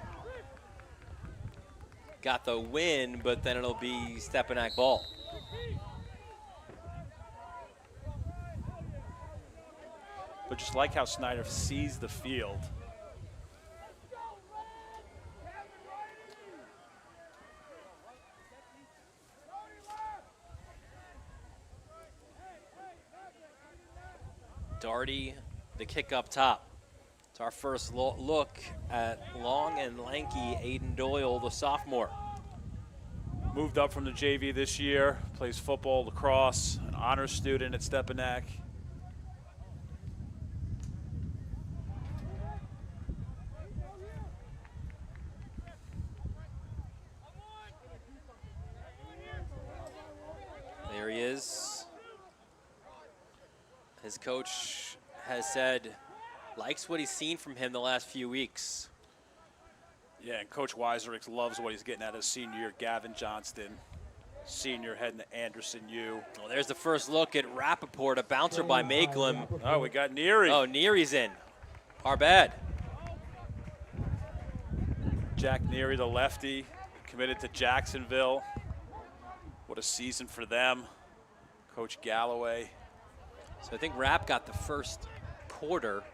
S2: got the win, but then it'll be Stepinac ball.
S3: But just like how Snyder sees the field.
S2: Doherty, the kick up top. It's our first look at long and lanky Aiden Doyle, the sophomore.
S3: Moved up from the JV this year, plays football, lacrosse, an honors student at Stepinac.
S2: There he is. His coach has said likes what he's seen from him the last few weeks.
S3: Yeah, and Coach Weiserick loves what he's getting out of his senior year. Gavin Johnston, senior, heading to Anderson U.
S2: Well, there's the first look at Rappaport, a bouncer by Makelum.
S3: Oh, we got Neary.
S2: Oh, Neary's in. Our bad.
S3: Jack Neary, the lefty, committed to Jacksonville. What a season for them. Coach Galloway.
S2: So I think Rapp got the first quarter.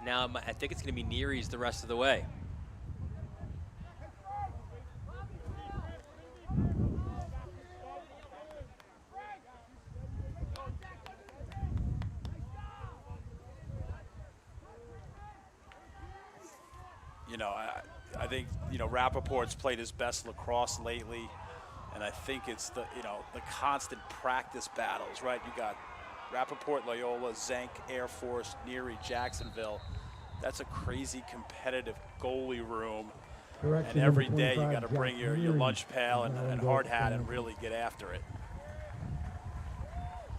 S2: Now I think it's going to be Neary's the rest of the way.
S3: You know, I think, you know, Rappaport's played his best lacrosse lately, and I think it's the, you know, the constant practice battles, right? You got Rappaport, Loyola, Zank, Air Force, Neary, Jacksonville. That's a crazy competitive goalie room. And every day you got to bring your lunch pail and hard hat and really get after it.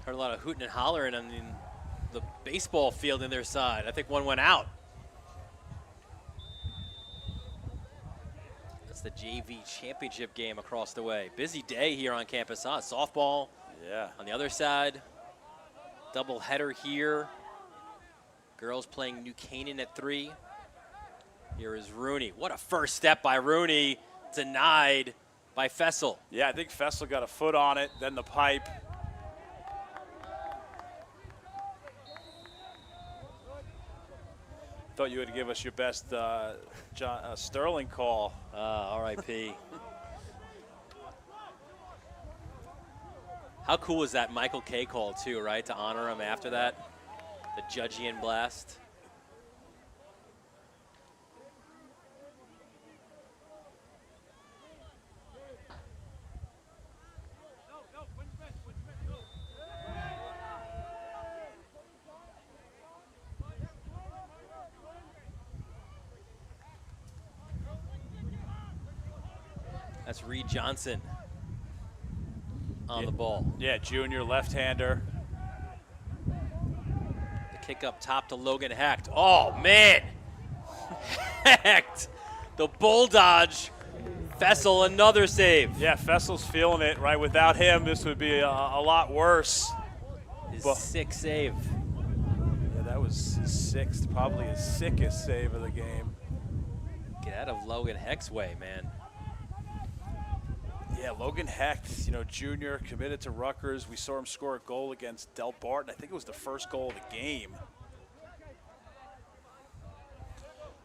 S2: Heard a lot of hooting and hollering on the baseball field in their side. I think one went out. That's the JV championship game across the way. Busy day here on campus, huh? Softball.
S3: Yeah.
S2: On the other side, double header here. Girls playing New Canaan at 3. Here is Rooney. What a first step by Rooney, denied by Fessel.
S3: Yeah, I think Fessel got a foot on it, then the pipe. Thought you would give us your best Sterling call.
S2: R.I.P. How cool was that Michael K call too, right? To honor him after that, the Judgian blast. That's Reed Johnson on the ball.
S3: Yeah, junior left-hander.
S2: The kick up top to Logan Hecht. Oh, man. Hecht, the bull dodge. Fessel, another save.
S3: Yeah, Fessel's feeling it, right? Without him, this would be a lot worse.
S2: His sixth save.
S3: Yeah, that was his sixth, probably his sickest save of the game.
S2: Get out of Logan Hecht's way, man.
S3: Yeah, Logan Hecht, you know, junior, committed to Rutgers. We saw him score a goal against Del Barton. I think it was the first goal of the game.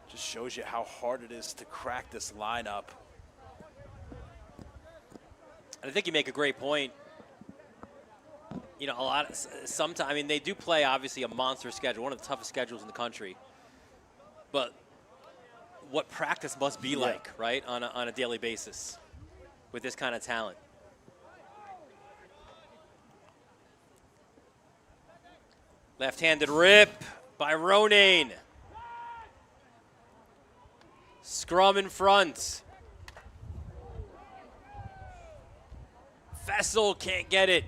S3: Just shows you how hard it is to crack this lineup.
S2: I think you make a great point. You know, sometimes, I mean, they do play obviously a monster schedule, one of the toughest schedules in the country. But what practice must be like, right, on a daily basis with this kind of talent. Left-handed rip by Ronayne. Scrum in front. Fessel can't get it.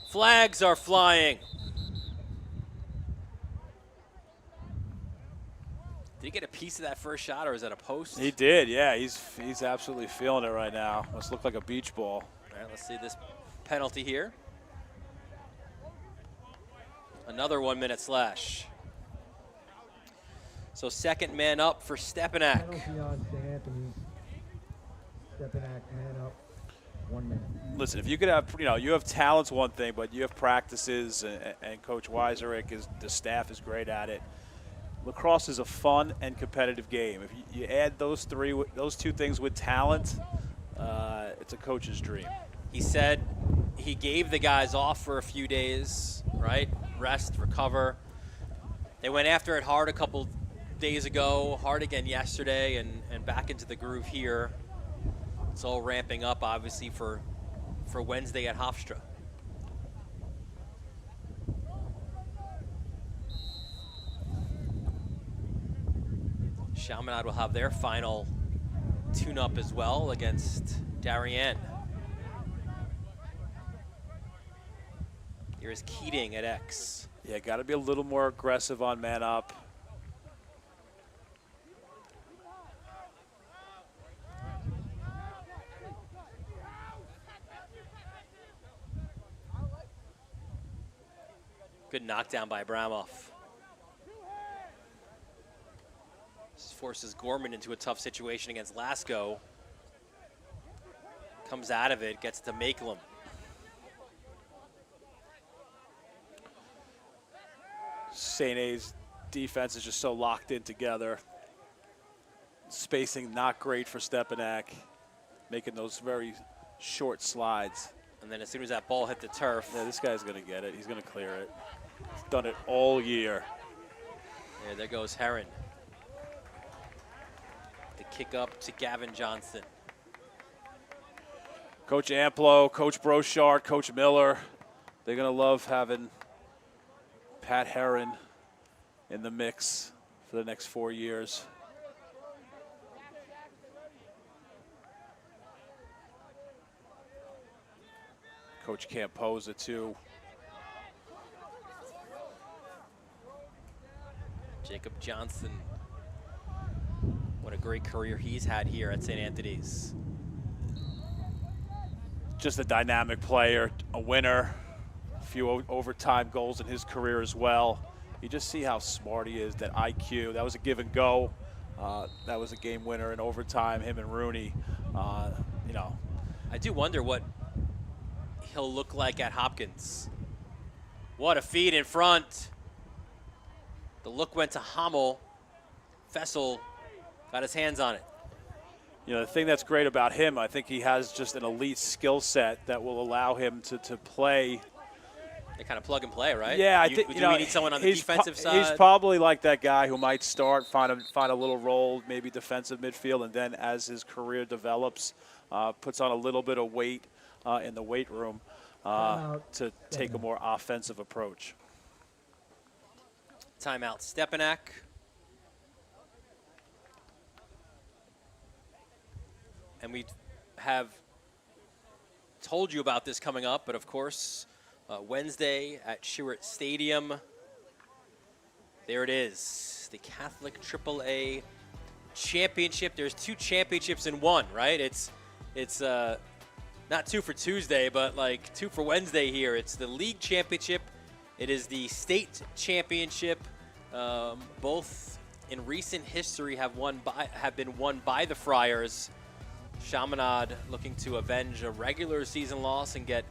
S2: Flags are flying. Did he get a piece of that first shot, or is that a post?
S3: He did, yeah. He's absolutely feeling it right now. Must look like a beach ball.
S2: All right, let's see this penalty here. Another 1 minute slash. So second man up for Stepinac.
S9: Penalty on St. Anthony's. Stepinac, man up. 1 minute.
S3: Listen, if you could have, you know, you have talent's one thing, but you have practices, and Coach Weiserick, the staff is great at it. Lacrosse is a fun and competitive game. If you add those two things with talent, it's a coach's dream.
S2: He said he gave the guys off for a few days, right? Rest, recover. They went after it hard a couple days ago, hard again yesterday, and back into the groove here. It's all ramping up, obviously, for Wednesday at Hofstra. Chaminade will have their final tune-up as well against Darien. Here's Keating at X.
S3: Yeah, got to be a little more aggressive on man up.
S2: Good knockdown by Abramov. This forces Gorman into a tough situation against Lasko. Comes out of it, gets to Makelum.
S3: St. A's defense is just so locked in together. Spacing not great for Stepinac, making those very short slides.
S2: And then as soon as that ball hit the turf.
S3: Yeah, this guy's going to get it. He's going to clear it. He's done it all year.
S2: Yeah, there goes Heron. The kick up to Gavin Johnston.
S3: Coach Amplo, Coach Brochard, Coach Miller, they're going to love having Pat Heron in the mix for the next 4 years. Coach Camposa, too.
S2: Jacob Johnson. What a great career he's had here at St. Anthony's.
S3: Just a dynamic player, a winner, a few overtime goals in his career as well. You just see how smart he is, that IQ. That was a give and go. That was a game winner in overtime, him and Rooney. You know,
S2: I do wonder what he'll look like at Hopkins. What a feed in front. The look went to Hummel. Fessel got his hands on it.
S3: You know, the thing that's great about him, I think he has just an elite skill set that will allow him to play.
S2: They kind of plug and play, right?
S3: Yeah, I think
S2: we need someone on the defensive side.
S3: He's probably like that guy who might start, find a little role, maybe defensive midfield, and then as his career develops, puts on a little bit of weight in the weight room to take a more offensive approach.
S2: Timeout, Stepinac. And we have told you about this coming up, but of course, Wednesday at Sherritt Stadium. There it is, the Catholic AAA Championship. There's 2 championships in one, right? It's not 2 for Tuesday, but like 2 for Wednesday here. It's the league championship. It is the state championship. Both in recent history have been won by the Friars. Chaminade looking to avenge a regular season loss and get,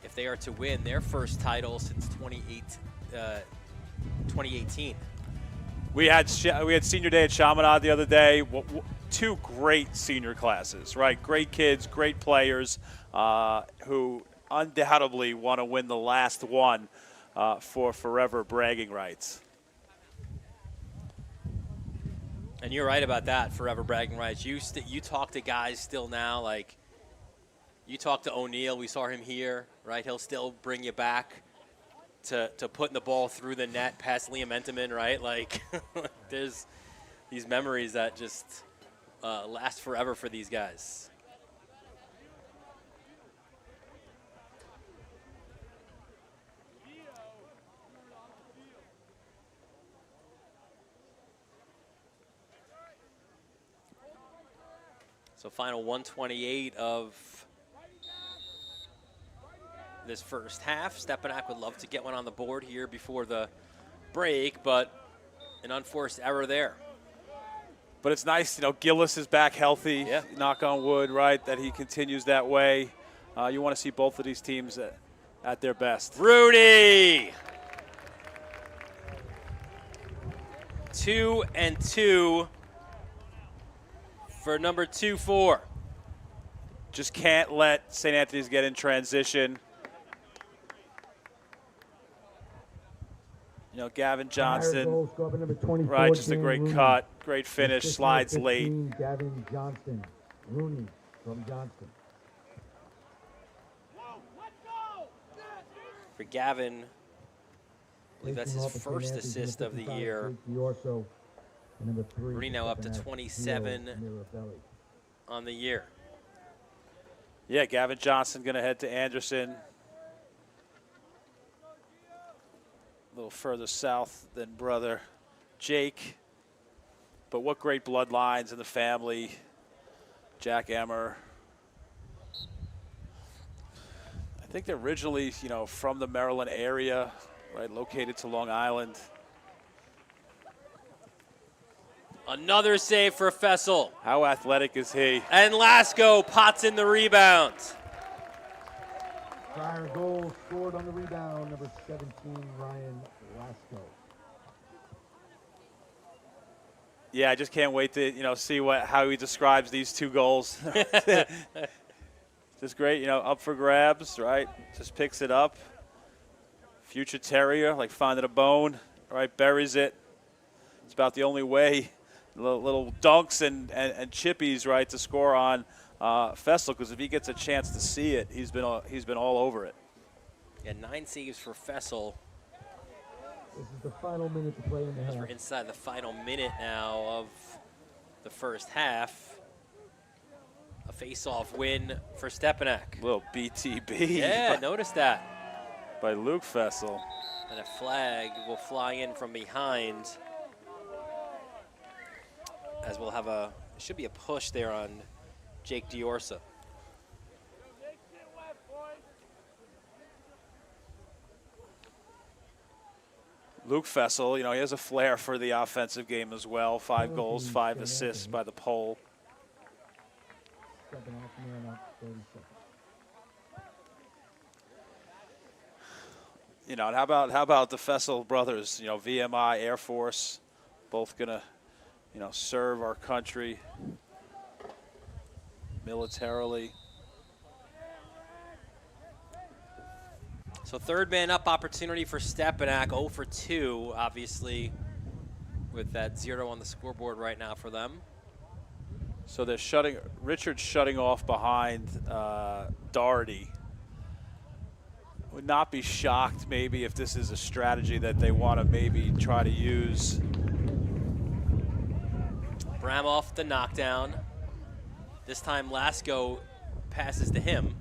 S2: if they are to win, their first title since 2018.
S3: We had senior day at Chaminade the other day. 2 great senior classes, right? Great kids, great players who undoubtedly want to win the last one for forever bragging rights.
S2: And you're right about that, forever bragging rights. You talk to guys still now, like you talk to O'Neal. We saw him here, right? He'll still bring you back to putting the ball through the net past Liam Entenmann, right? Like there's these memories that just last forever for these guys. So final 128 of this first half. Stepinac would love to get one on the board here before the break, but an unforced error there.
S3: But it's nice, you know, Gillis is back healthy,
S2: yeah.
S3: Knock on wood, right, that he continues that way. You want to see both of these teams at their best.
S2: Rooney! 2-2 for number 2-4.
S3: Just can't let St. Anthony's get in transition. You know, Gavin Johnston, right, just a great cut, great finish, slides late.
S9: Gavin Johnston, Rooney from Johnston.
S2: For Gavin, I believe that's his first assist of the year. Rooney now up to 27 on the year.
S3: Yeah, Gavin Johnston going to head to Anderson. a little further south than brother Jake. But what great bloodlines in the family. Jack Emmer. I think they're originally, you know, from the Maryland area, right, located to Long Island.
S2: Another save for Fessel.
S3: How athletic is he?
S2: And Lasko pots in the rebound.
S9: Prior goal scored on the rebound, number 17, Ryan Lasko.
S3: Yeah, I just can't wait to, you know, see how he describes these two goals. Just great, you know, up for grabs, right? Just picks it up. Future Terrier, like finding a bone, right? Buries it. It's about the only way. Little dunks and chippies, right, to score on Fessel, because if he gets a chance to see it, he's been all over it.
S2: Yeah, 9 saves for Fessel.
S9: This is the final minute to play in the half.
S2: We're inside the final minute now of the first half. A face-off win for Stepinac.
S3: Little BTB.
S2: Yeah, notice that.
S3: By Luke Fessel.
S2: And a flag will fly in from behind. As we'll have should be a push there on Jake Diorsa.
S3: Luke Fessel, you know, he has a flair for the offensive game as well. 5 goals, 5 assists by the poll.
S9: Second half, man up, 30 seconds.
S3: You know, and how about the Fessel brothers? You know, VMI, Air Force, both gonna, you know, serve our country militarily.
S2: So third man up opportunity for Stepinac, 0 for 2, obviously, with that 0 on the scoreboard right now for them.
S3: So they're Richard's shutting off behind Doherty. Would not be shocked maybe if this is a strategy that they want to maybe try to use.
S2: Bramoff the knockdown. This time Lasko passes to him.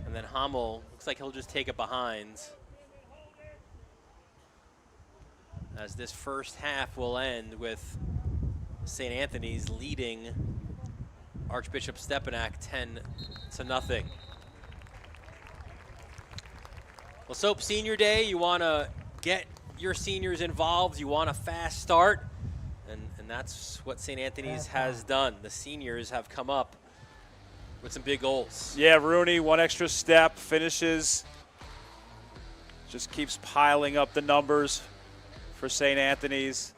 S2: And then Hamel, looks like he'll just take it behind. As this first half will end with St. Anthony's leading Archbishop Stepinac 10-0. Well, Soap Senior Day, you want to get your seniors involved. You want a fast start. And that's what St. Anthony's has done. The seniors have come up with some big goals.
S3: Yeah, Rooney, 1 extra step, finishes. Just keeps piling up the numbers for St. Anthony's.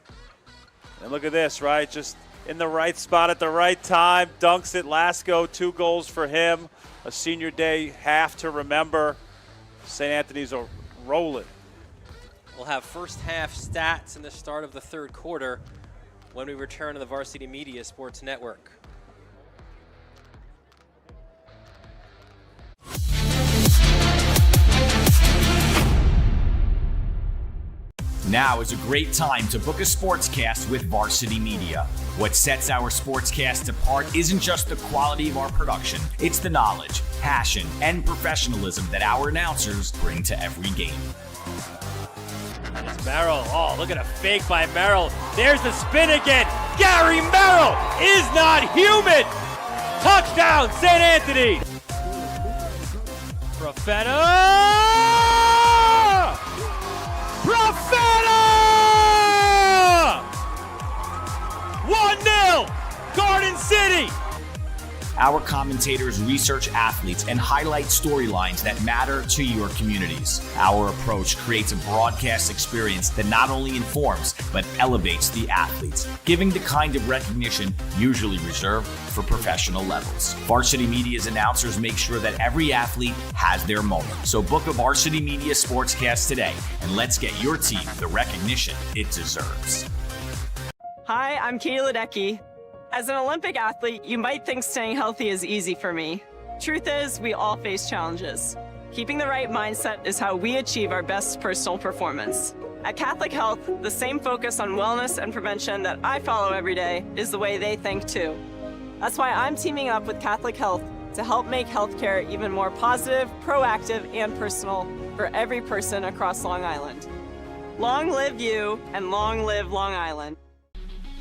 S3: And look at this, right? Just in the right spot at the right time. Dunks it. Lasko, 2 goals for him. A senior day half to remember. St. Anthony's are rolling.
S2: We'll have first half stats in the start of the third quarter when we return to the Varsity Media Sports Network.
S11: Now is a great time to book a sportscast with Varsity Media. What sets our sportscast apart isn't just the quality of our production, it's the knowledge, passion, and professionalism that our announcers bring to every game.
S2: It's Merrill. Oh, look at a fake by Merrill. There's the spin again. Gary Merrill is not human. Touchdown, St. Anthony. Profeta! 1-0, Garden City.
S11: Our commentators research athletes and highlight storylines that matter to your communities. Our approach creates a broadcast experience that not only informs, but elevates the athletes, giving the kind of recognition usually reserved for professional levels. Varsity Media's announcers make sure that every athlete has their moment. So book a Varsity Media Sportscast today, and let's get your team the recognition it deserves.
S12: Hi, I'm Katie Ledecky. As an Olympic athlete, you might think staying healthy is easy for me. Truth is, we all face challenges. Keeping the right mindset is how we achieve our best personal performance. At Catholic Health, the same focus on wellness and prevention that I follow every day is the way they think too. That's why I'm teaming up with Catholic Health to help make healthcare even more positive, proactive, and personal for every person across Long Island. Long live you, and long live Long Island.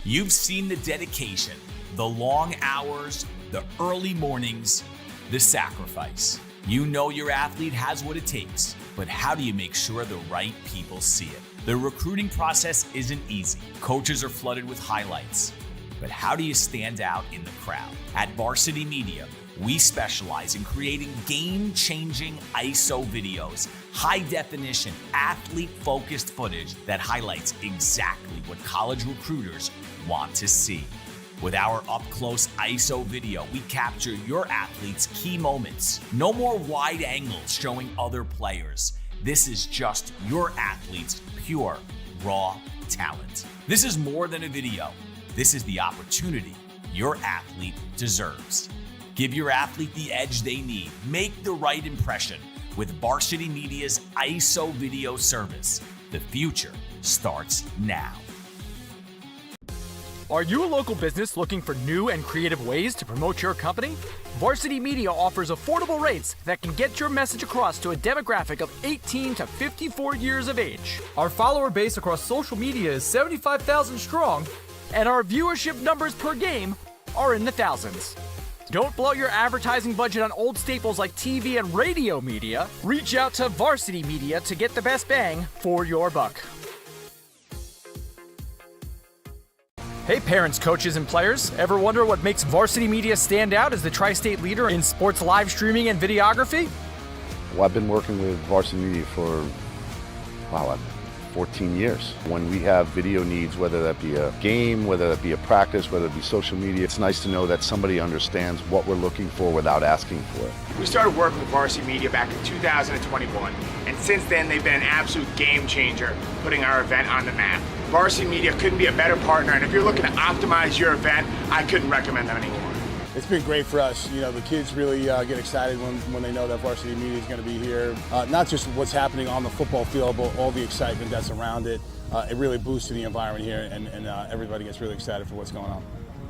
S11: You've seen the dedication, the long hours, the early mornings, the sacrifice. You know your athlete has what it takes, but how do you make sure the right people see it? The recruiting process isn't easy. Coaches are flooded with highlights. But how do you stand out in the crowd? At Varsity Media, we specialize in creating game-changing ISO videos, high-definition, athlete-focused footage that highlights exactly what college recruiters want to see. With our up-close ISO video, we capture your athlete's key moments. No more wide angles showing other players. This is just your athlete's pure, raw talent. This is more than a video. This is the opportunity your athlete deserves. Give your athlete the edge they need. Make the right impression with Varsity Media's ISO video service. The future starts now.
S4: Are you a local business looking for new and creative ways to promote your company? Varsity Media offers affordable rates that can get your message across to a demographic of 18 to 54 years of age. Our follower base across social media is 75,000 strong, and our viewership numbers per game are in the thousands. Don't blow your advertising budget on old staples like TV and radio media. Reach out to Varsity Media to get the best bang for your buck. Hey parents, coaches, and players. Ever wonder what makes Varsity Media stand out as the tri-state leader in sports live streaming and videography?
S5: Well, I've been working with Varsity Media for, 14 years. When we have video needs, whether that be a game, whether that be a practice, whether it be social media, it's nice to know that somebody understands what we're looking for without asking for it.
S6: We started working with Varsity Media back in 2021, and since then they've been an absolute game changer, putting our event on the map. Varsity Media couldn't be a better partner, and if you're looking to optimize your event, I couldn't recommend them anymore.
S7: It's been great for us. You know, the kids really get excited when they know that Varsity Media is going to be here. Not just what's happening on the football field, but all the excitement that's around it. It really boosts the environment here, and everybody gets really excited for what's going on.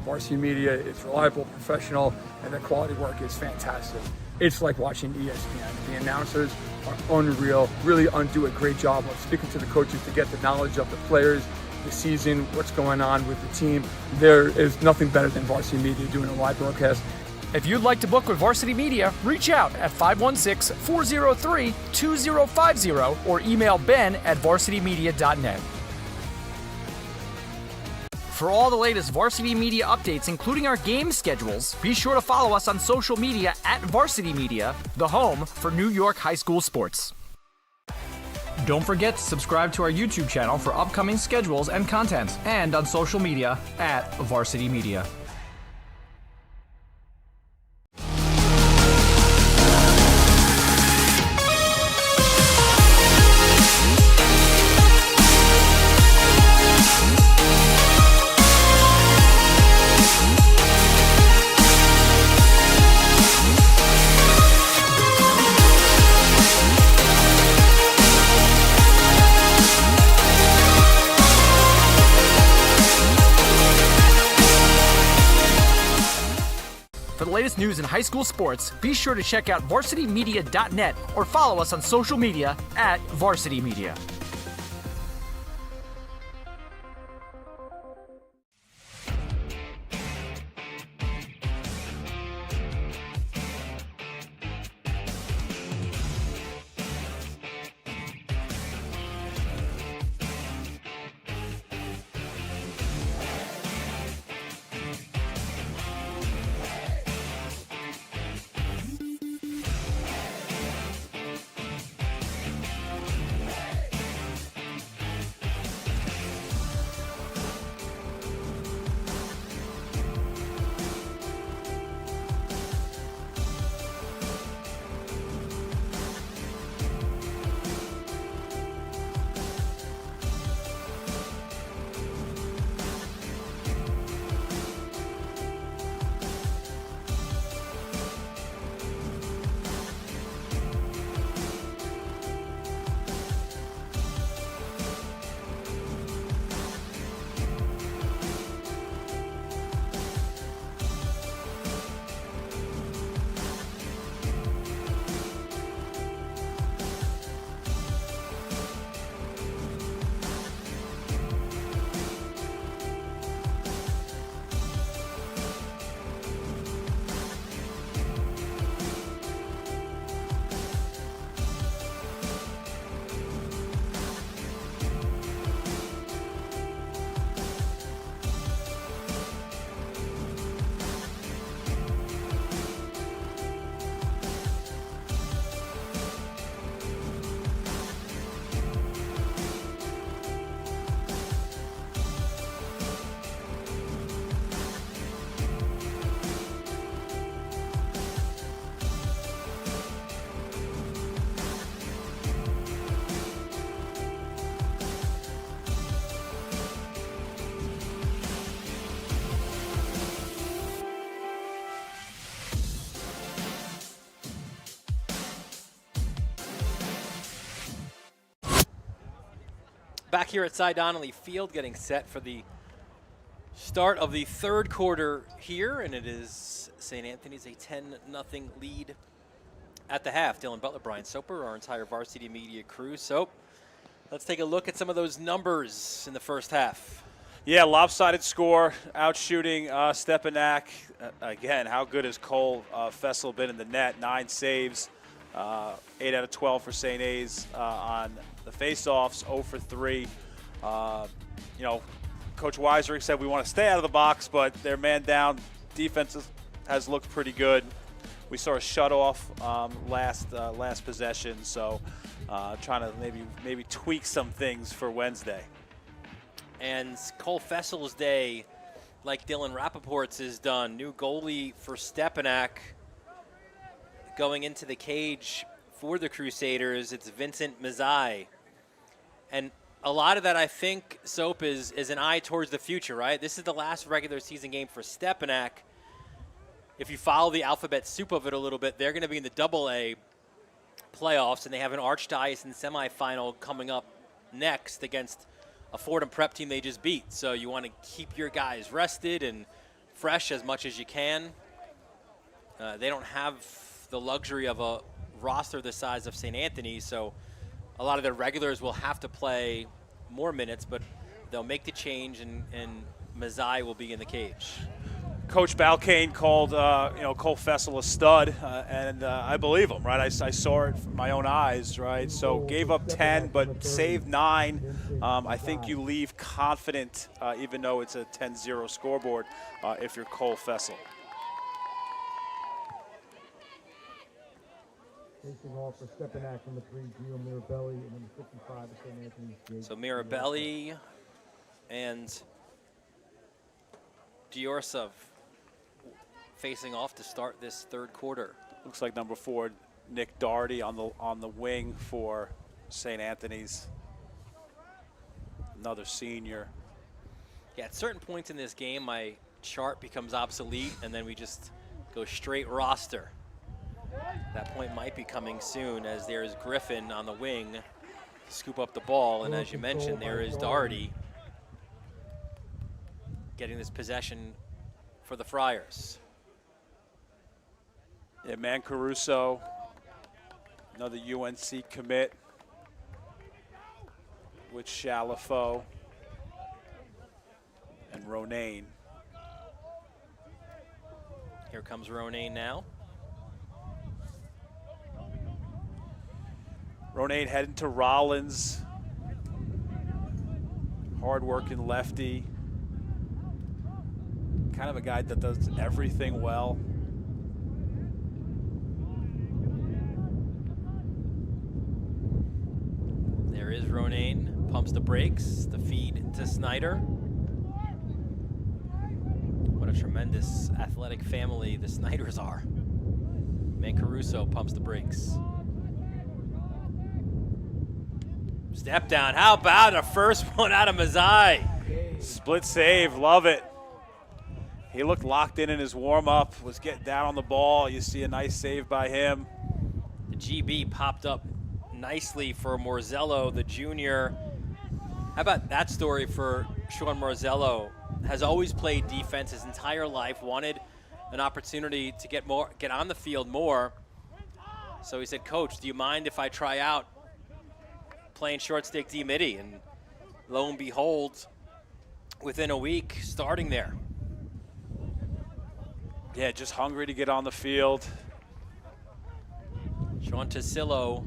S8: Varsity Media is reliable, professional, and the quality work is fantastic. It's like watching ESPN. The announcers are unreal, really do a great job of speaking to the coaches to get the knowledge of the players, the season, what's going on with the team. There is nothing better than Varsity Media doing a live broadcast.
S4: If you'd like to book with Varsity Media, reach out at 516-403-2050 or email ben@varsitymedia.net. For all the latest Varsity Media updates, including our game schedules, be sure to follow us on social media at Varsity Media, the home for New York high school sports. Don't forget to subscribe to our YouTube channel for upcoming schedules and content, and on social media at Varsity Media. For the latest news in high school sports, be sure to check out varsitymedia.net or follow us on social media at Varsity Media.
S2: back here at Cy Donnelly Field, getting set for the start of the third quarter here, and it is St. Anthony's a 10-0 lead at the half. Dylan Butler, Brian Soper, our entire Varsity Media crew. So let's take a look at some of those numbers in the first half.
S3: Yeah, lopsided score, outshooting Stepinac. Again, how good has Cole Fessel been in the net? 9 saves, 8 out of 12 for St. A's on the faceoffs, 0 for 3. Coach Weiserick said we want to stay out of the box, but their man down defense has looked pretty good. We saw a shutoff last possession, so trying to maybe tweak some things for Wednesday.
S2: And Cole Fessel's day, like Dylan Rappaport's, is done. New goalie for Stepinac going into the cage for the Crusaders. It's Vincent Mazzai. And a lot of that, I think, Soap, is an eye towards the future, right? This is the last regular season game for Stepinac. If you follow the alphabet soup of it a little bit, they're going to be in the AA playoffs, and they have an Archdiocese semifinal coming up next against a Fordham Prep team they just beat. So you want to keep your guys rested and fresh as much as you can. They don't have the luxury of a roster the size of St. Anthony, so a lot of their regulars will have to play more minutes, but they'll make the change, and Mazzai will be in the cage.
S3: Coach Balkane called Cole Fessel a stud, and I believe him, right? I saw it with my own eyes, right? So gave up 10, but saved 9. I think you leave confident, even though it's a 10-0 scoreboard, if you're Cole Fessel.
S9: Facing off for Stepinac, number 3, Gio Mirabelli, and number 55, St. Anthony's.
S2: So Mirabelli and Diorsov facing off to start this third quarter.
S3: Looks like number 4, Nick Doherty on the wing for St. Anthony's. Another senior.
S2: Yeah, at certain points in this game, my chart becomes obsolete, and then we just go straight roster. That point might be coming soon, as there's Griffin on the wing to scoop up the ball, and as you mentioned, there is Doherty getting this possession for the Friars.
S3: Yeah, Man Caruso, another UNC commit with Chalifo and Ronayne.
S2: Here comes Ronayne now.
S3: Ronayne heading to Rollins. Hard-working lefty. Kind of a guy that does everything well.
S2: There is Ronayne, pumps the brakes, the feed to Snyder. What a tremendous athletic family the Snyders are. Man Caruso pumps the brakes. Step down, how about a first one out of Mazzai?
S3: Split save, love it. He looked locked in his warm-up, was getting down on the ball. You see a nice save by him.
S2: The GB popped up nicely for Morzello, the junior. How about that story for Sean Morzello? Has always played defense his entire life, wanted an opportunity to get on the field more. So he said, Coach, do you mind if I try out playing short stick D-midi? And lo and behold, within a week, starting there.
S3: Yeah, just hungry to get on the field.
S2: Sean Tasillo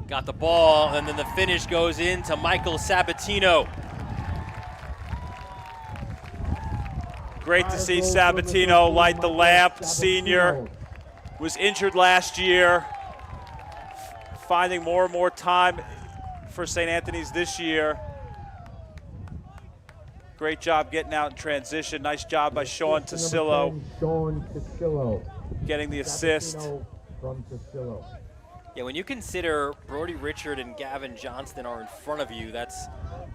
S2: got the ball, and then the finish goes into Michael Sabatino.
S3: Great to see Sabatino light the lamp. Senior was injured last year, finding more and more time for St. Anthony's this year. Great job getting out in transition. Nice job by Sean Tasillo.
S9: Sean Tasillo.
S3: Getting the assist.
S9: From Tasillo.
S2: Yeah, when you consider Brody Richard and Gavin Johnston are in front of you, that's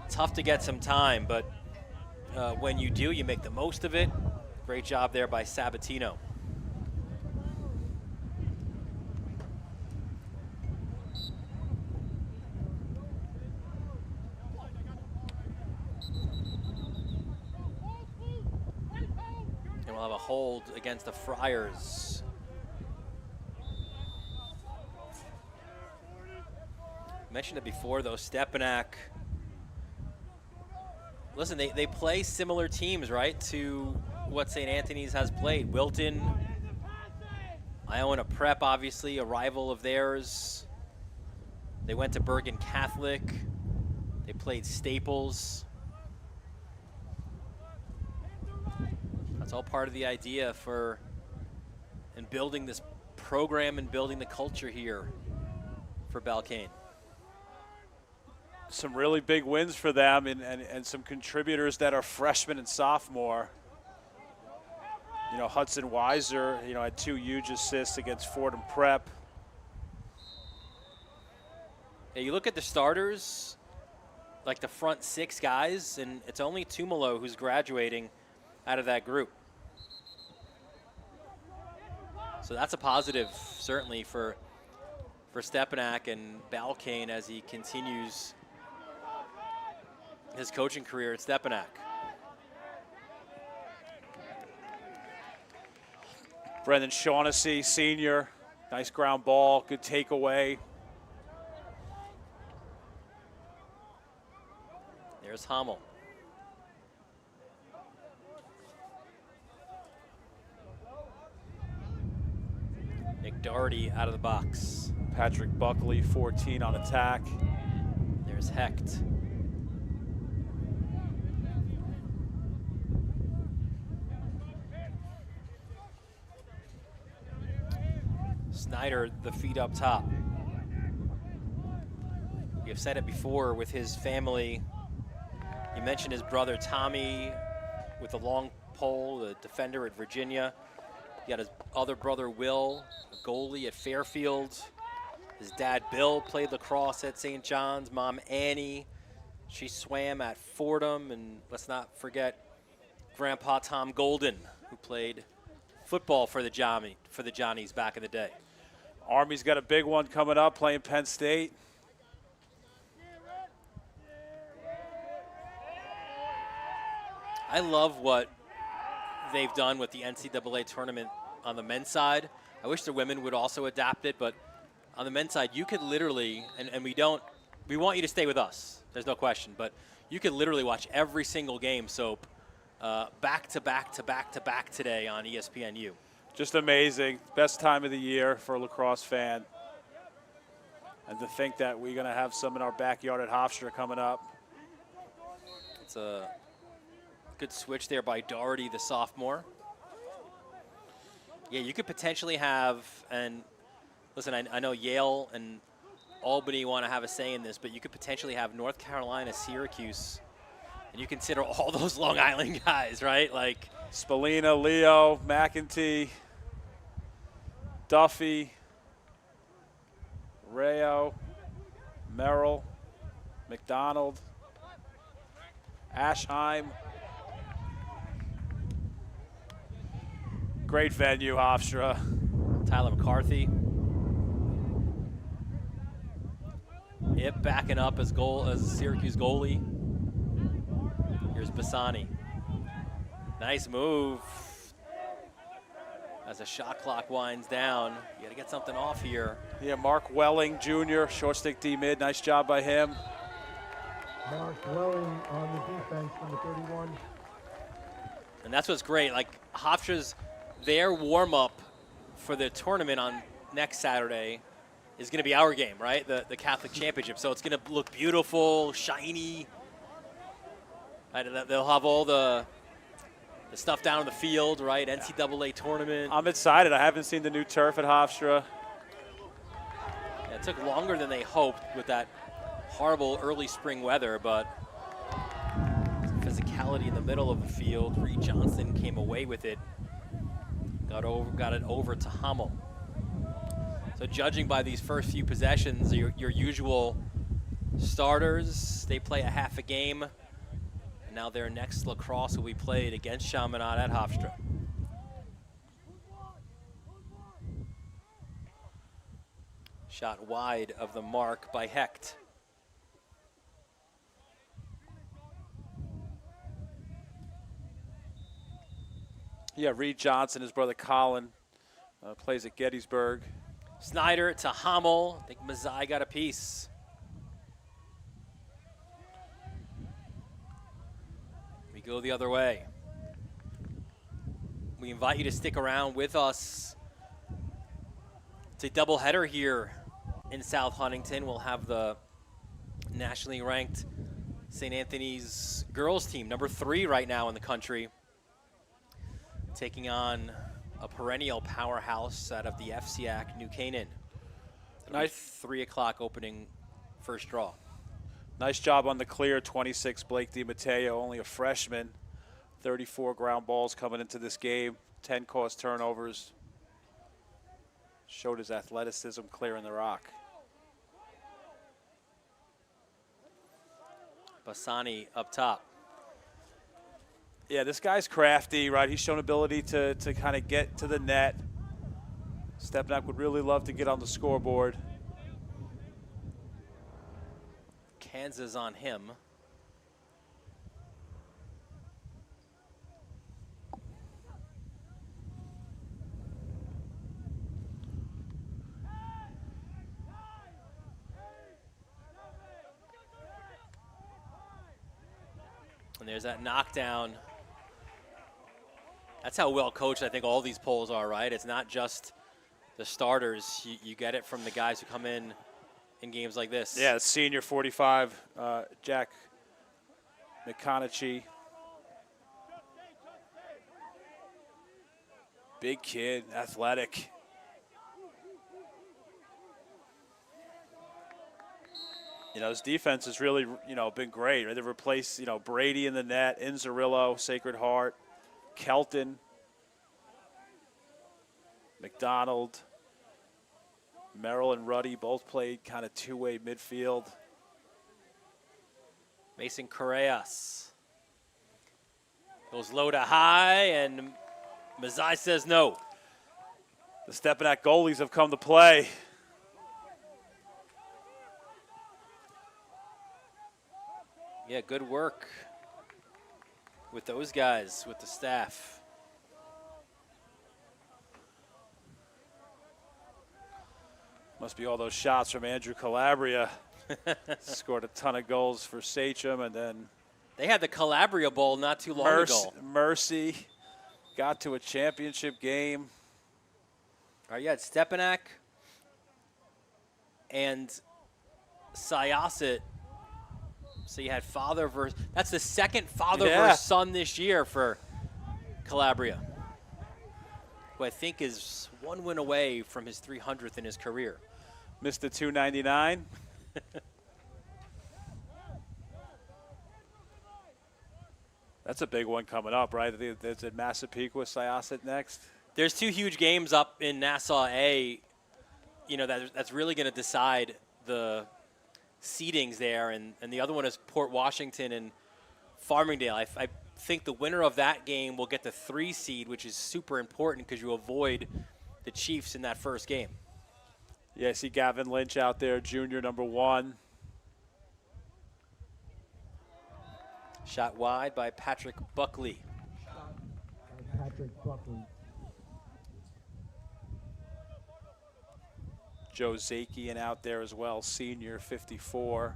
S2: tough to get some time, but when you do, you make the most of it. Great job there by Sabatino. We'll have a hold against the Friars. Mentioned it before, though, Stepinac. Listen, they play similar teams, right, to what St. Anthony's has played. Wilton, Iona Prep, obviously, a rival of theirs. They went to Bergen Catholic. They played Staples. That's all part of the idea in building this program and building the culture here for Balkane.
S3: Some really big wins for them and some contributors that are freshmen and sophomore. You know, Hudson Weiser, you know, had 2 huge assists against Fordham Prep.
S2: Yeah, you look at the starters, like the front 6 guys, and it's only Tumalo who's graduating out of that group. So that's a positive, certainly, for Stepinac and Balkane as he continues his coaching career at Stepinac.
S3: Brendan Shaughnessy, senior, nice ground ball, good takeaway.
S2: There's Hummel. Nick Doherty out of the box.
S3: Patrick Buckley, 14 on attack.
S2: There's Hecht. Snyder, the feet up top. We have said it before with his family. You mentioned his brother Tommy with the long pole, the defender at Virginia. He got his other brother Will, a goalie at Fairfield. His dad Bill played lacrosse at St. John's. Mom Annie, she swam at Fordham. And let's not forget Grandpa Tom Golden, who played football for the Johnnies back in the day.
S3: Army's got a big one coming up, playing Penn State.
S2: I love what they've done with the NCAA tournament on the men's side. I wish the women would also adapt it, but on the men's side, you could literally, and we want you to stay with us, there's no question, but you could literally watch every single game, Soap, back to back to back to back today on ESPNU.
S3: Just amazing. Best time of the year for a lacrosse fan. And to think that we're going to have some in our backyard at Hofstra coming up.
S2: It's a good switch there by Doherty, the sophomore. Yeah, you could potentially have, and listen, I know Yale and Albany want to have a say in this, but you could potentially have North Carolina, Syracuse, and you consider all those Long Island guys, right? Like
S3: Spallina, Leo, McEntee, Duffy, Rayo, Merrill, McDonald, Ashheim. Great venue, Hofstra.
S2: Tyler McCarthy. Yep, backing up as Syracuse goalie. Here's Bassani. Nice move. As the shot clock winds down, you got to get something off here.
S3: Yeah, Mark Welling Jr., short stick D mid. Nice job by him.
S9: Mark Welling on the defense, number 31.
S2: And that's what's great. Like Hofstra's, their warm up for the tournament on next Saturday is going to be our game, right? The Catholic Championship. So it's going to look beautiful, shiny. They'll have all the stuff down on the field, right? NCAA tournament.
S3: I'm excited. I haven't seen the new turf at Hofstra.
S2: Yeah, it took longer than they hoped with that horrible early spring weather, but physicality in the middle of the field. Reed Johnston came away with it. Got it over to Hummel. So judging by these first few possessions, your usual starters, they play a half a game. And now their next lacrosse will be played against Chaminade at Hofstra. Shot wide of the mark by Hecht.
S3: Yeah, Reed Johnson, his brother Colin, plays at Gettysburg.
S2: Snyder to Hummel. I think Mazzai got a piece. We go the other way. We invite you to stick around with us. It's a doubleheader here in South Huntington. We'll have the nationally ranked St. Anthony's girls team, number 3 right now in the country, taking on a perennial powerhouse out of the FCAC, New Canaan. Nice 3 o'clock opening first draw.
S3: Nice job on the clear, 26, Blake DiMatteo, only a freshman. 34 ground balls coming into this game, 10 caused turnovers. Showed his athleticism clearing the rock.
S2: Bassani up top.
S3: Yeah, this guy's crafty, right? He's shown ability to kind of get to the net. Stepinac would really love to get on the scoreboard.
S2: Kansas on him. And there's that knockdown. That's how well coached I think all these polls are, right? It's not just the starters. You get it from the guys who come in games like this.
S3: Yeah, senior 45, Jack McConaughey. Big kid, athletic. You know, his defense has really, been great. Right? They've replaced, Brady in the net, Inzerillo, Sacred Heart, Kelton, McDonald, Merrill and Ruddy both played kind of two-way midfield.
S2: Mason Correas goes low to high, and Mazzai says no.
S3: The Stepinac goalies have come to play.
S2: Yeah, good work with those guys, with the staff.
S3: Must be all those shots from Andrew Calabria. Scored a ton of goals for Sachem, and then
S2: they had the Calabria Bowl not too long ago.
S3: Mercy got to a championship game.
S2: All right, you had Stepinac and Syosset. So you had father versus, that's the second father versus son this year for Calabria, who I think is one win away from his 300th in his career.
S3: Missed the 299. That's a big one coming up, right? There's at Massapequa, Syosset next.
S2: There's 2 huge games up in Nassau A, that's really going to decide the seedings there, and the other one is Port Washington and Farmingdale. I think the winner of that game will get the 3 seed, which is super important because you avoid the Chiefs in that first game.
S3: Yeah, I see Gavin Lynch out there, junior number 1.
S2: Shot wide by Patrick Buckley.
S9: Patrick Buckley.
S3: Joe Zakian out there as well, senior 54.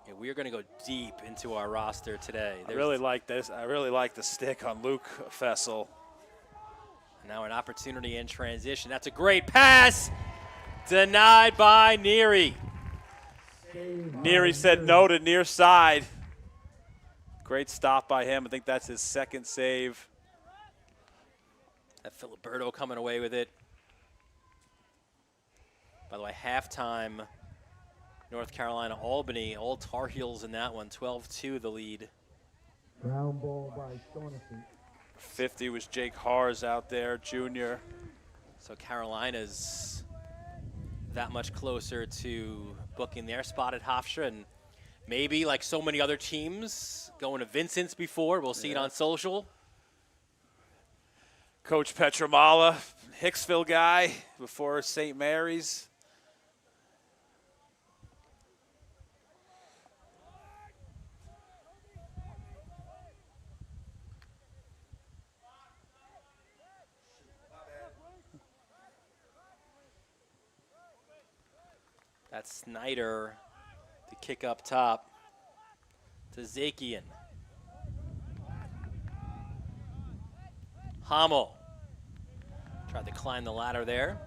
S2: Yeah, we are going to go deep into our roster today.
S3: I really like this. I really like the stick on Luke Fessel.
S2: Now an opportunity in transition. That's a great pass. Denied by Neary.
S3: Neary said no to near side. Great stop by him. I think that's his second save.
S2: That Filiberto coming away with it. By the way, halftime, North Carolina, Albany, all Tar Heels in that one, 12-2 the lead.
S9: Ground ball by Shaughnessy.
S3: 50 was Jake Hars out there, junior.
S2: So Carolina's that much closer to booking their spot at Hofstra, and maybe like so many other teams going to Vincent's before. We'll see it on social.
S3: Coach Petramala, Hicksville guy before St. Mary's.
S2: That's Snyder. The kick up top to Zakian. Hamel tried to climb the ladder there.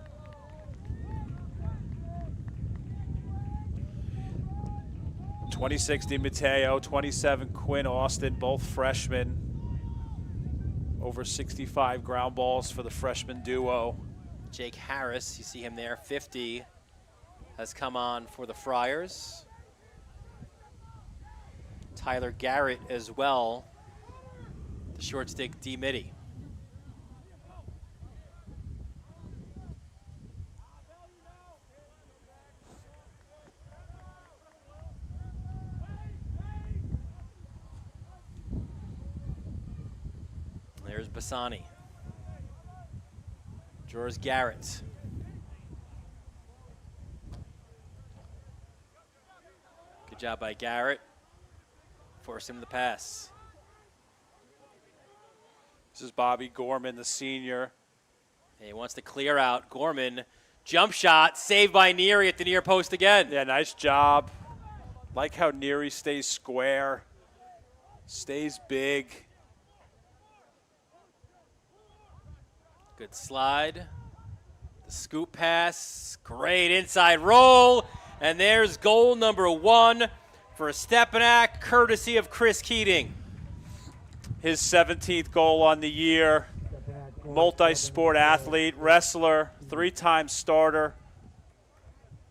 S3: '26 DiMatteo, 27 Quinn Austin, both freshmen. Over 65 ground balls for the freshman duo.
S2: Jake Harris, you see him there, 50, has come on for the Friars. Tyler Garrett as well, the short stick D-Midi. There's Bassani. George Garrett. Good job by Garrett. Force him to pass.
S3: This is Bobby Gorman, the senior.
S2: He wants to clear out. Gorman, jump shot, saved by Neary at the near post again.
S3: Yeah, nice job. Like how Neary stays square, stays big.
S2: Good slide. The scoop pass. Great inside roll. And there's goal number 1 for Stepinac, courtesy of Chris Keating.
S3: His 17th goal on the year. Multi-sport athlete, wrestler, 3-time starter.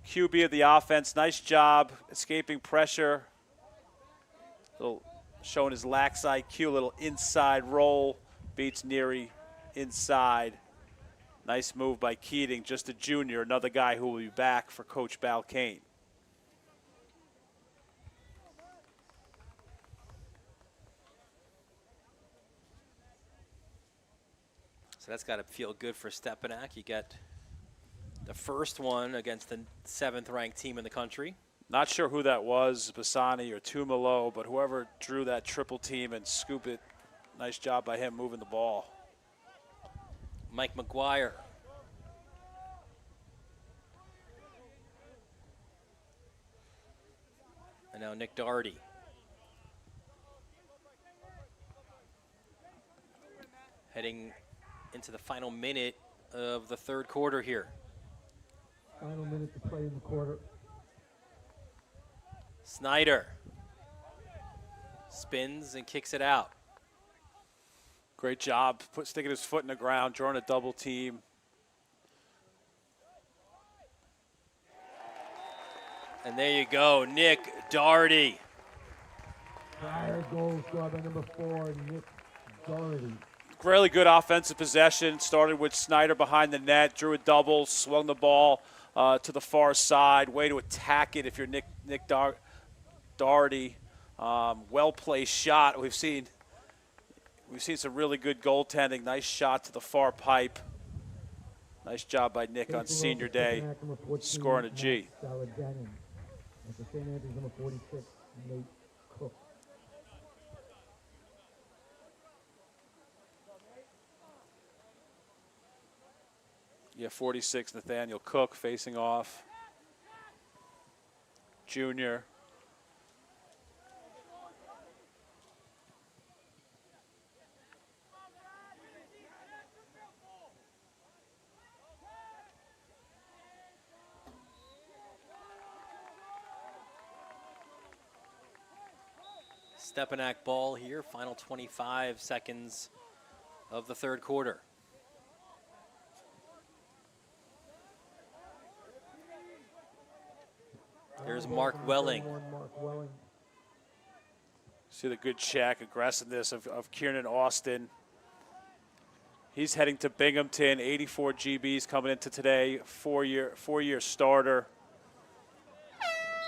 S3: QB of the offense. Nice job escaping pressure. Showing his lax IQ. Little inside roll. Beats Neary inside. Nice move by Keating, just a junior, another guy who will be back for Coach Balkane.
S2: So that's got to feel good for Stepinac. You get the first one against the 7th-ranked team in the country.
S3: Not sure who that was, Bassani or Tumalo, but whoever drew that triple team and scoop it, nice job by him moving the ball.
S2: Mike McGuire. And now Nick Doherty. Heading into the final minute of the third quarter here.
S9: Final minute to play in the quarter.
S2: Snyder spins and kicks it out.
S3: Great job, sticking his foot in the ground, drawing a double team.
S2: And there you go, Nick Doherty.
S9: Prior goal scored by number 4, Nick Doherty.
S3: Really good offensive possession. Started with Snyder behind the net, drew a double, swung the ball to the far side. Way to attack it if you're Nick Doherty. Well-placed shot. We've seen some really good goaltending. Nice shot to the far pipe. Nice job by Nick on senior day, scoring a G.
S9: At the St. Anthony's number 46, Nate Cook.
S3: Yeah, 46, Nathaniel Cook facing off. Junior.
S2: Stepinac ball here, final 25 seconds of the third quarter. There's Mark Welling.
S3: See the good check, aggressiveness of Kieran Austin. He's heading to Binghamton, 84 GBs coming into today, four-year starter.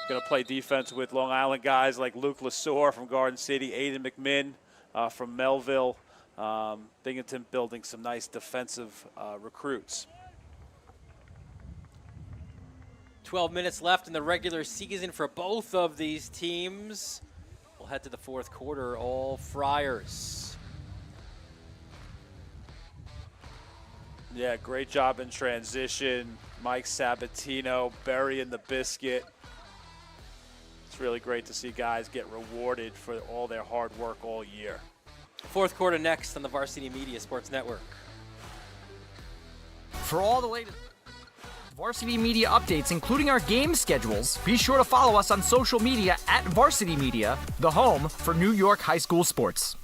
S3: Going to play defense with Long Island guys like Luke Lesueur from Garden City, Aiden McMinn from Melville. Binghamton building some nice defensive recruits.
S2: 12 minutes left in the regular season for both of these teams. We'll head to the fourth quarter, all Friars.
S3: Yeah, great job in transition. Mike Sabatino burying the biscuit. It's really great to see guys get rewarded for all their hard work all year.
S2: Fourth quarter next on the Varsity Media Sports Network.
S4: For all the latest Varsity Media updates, including our game schedules, be sure to follow us on social media at Varsity Media, the home for New York high school sports.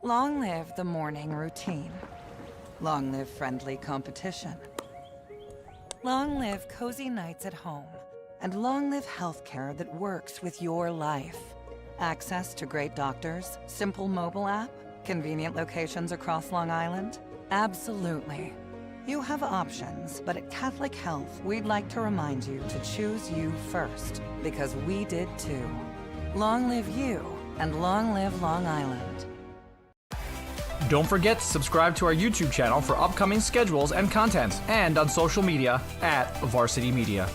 S1: Long live the morning routine. Long live friendly competition. Long live cozy nights at home. And long live healthcare that works with your life. Access to great doctors, simple mobile app, convenient locations across Long Island? Absolutely. You have options, but at Catholic Health, we'd like to remind you to choose you first, because we did too. Long live you, and long live Long Island.
S4: Don't forget to subscribe to our YouTube channel for upcoming schedules and content, and on social media at Varsity Media.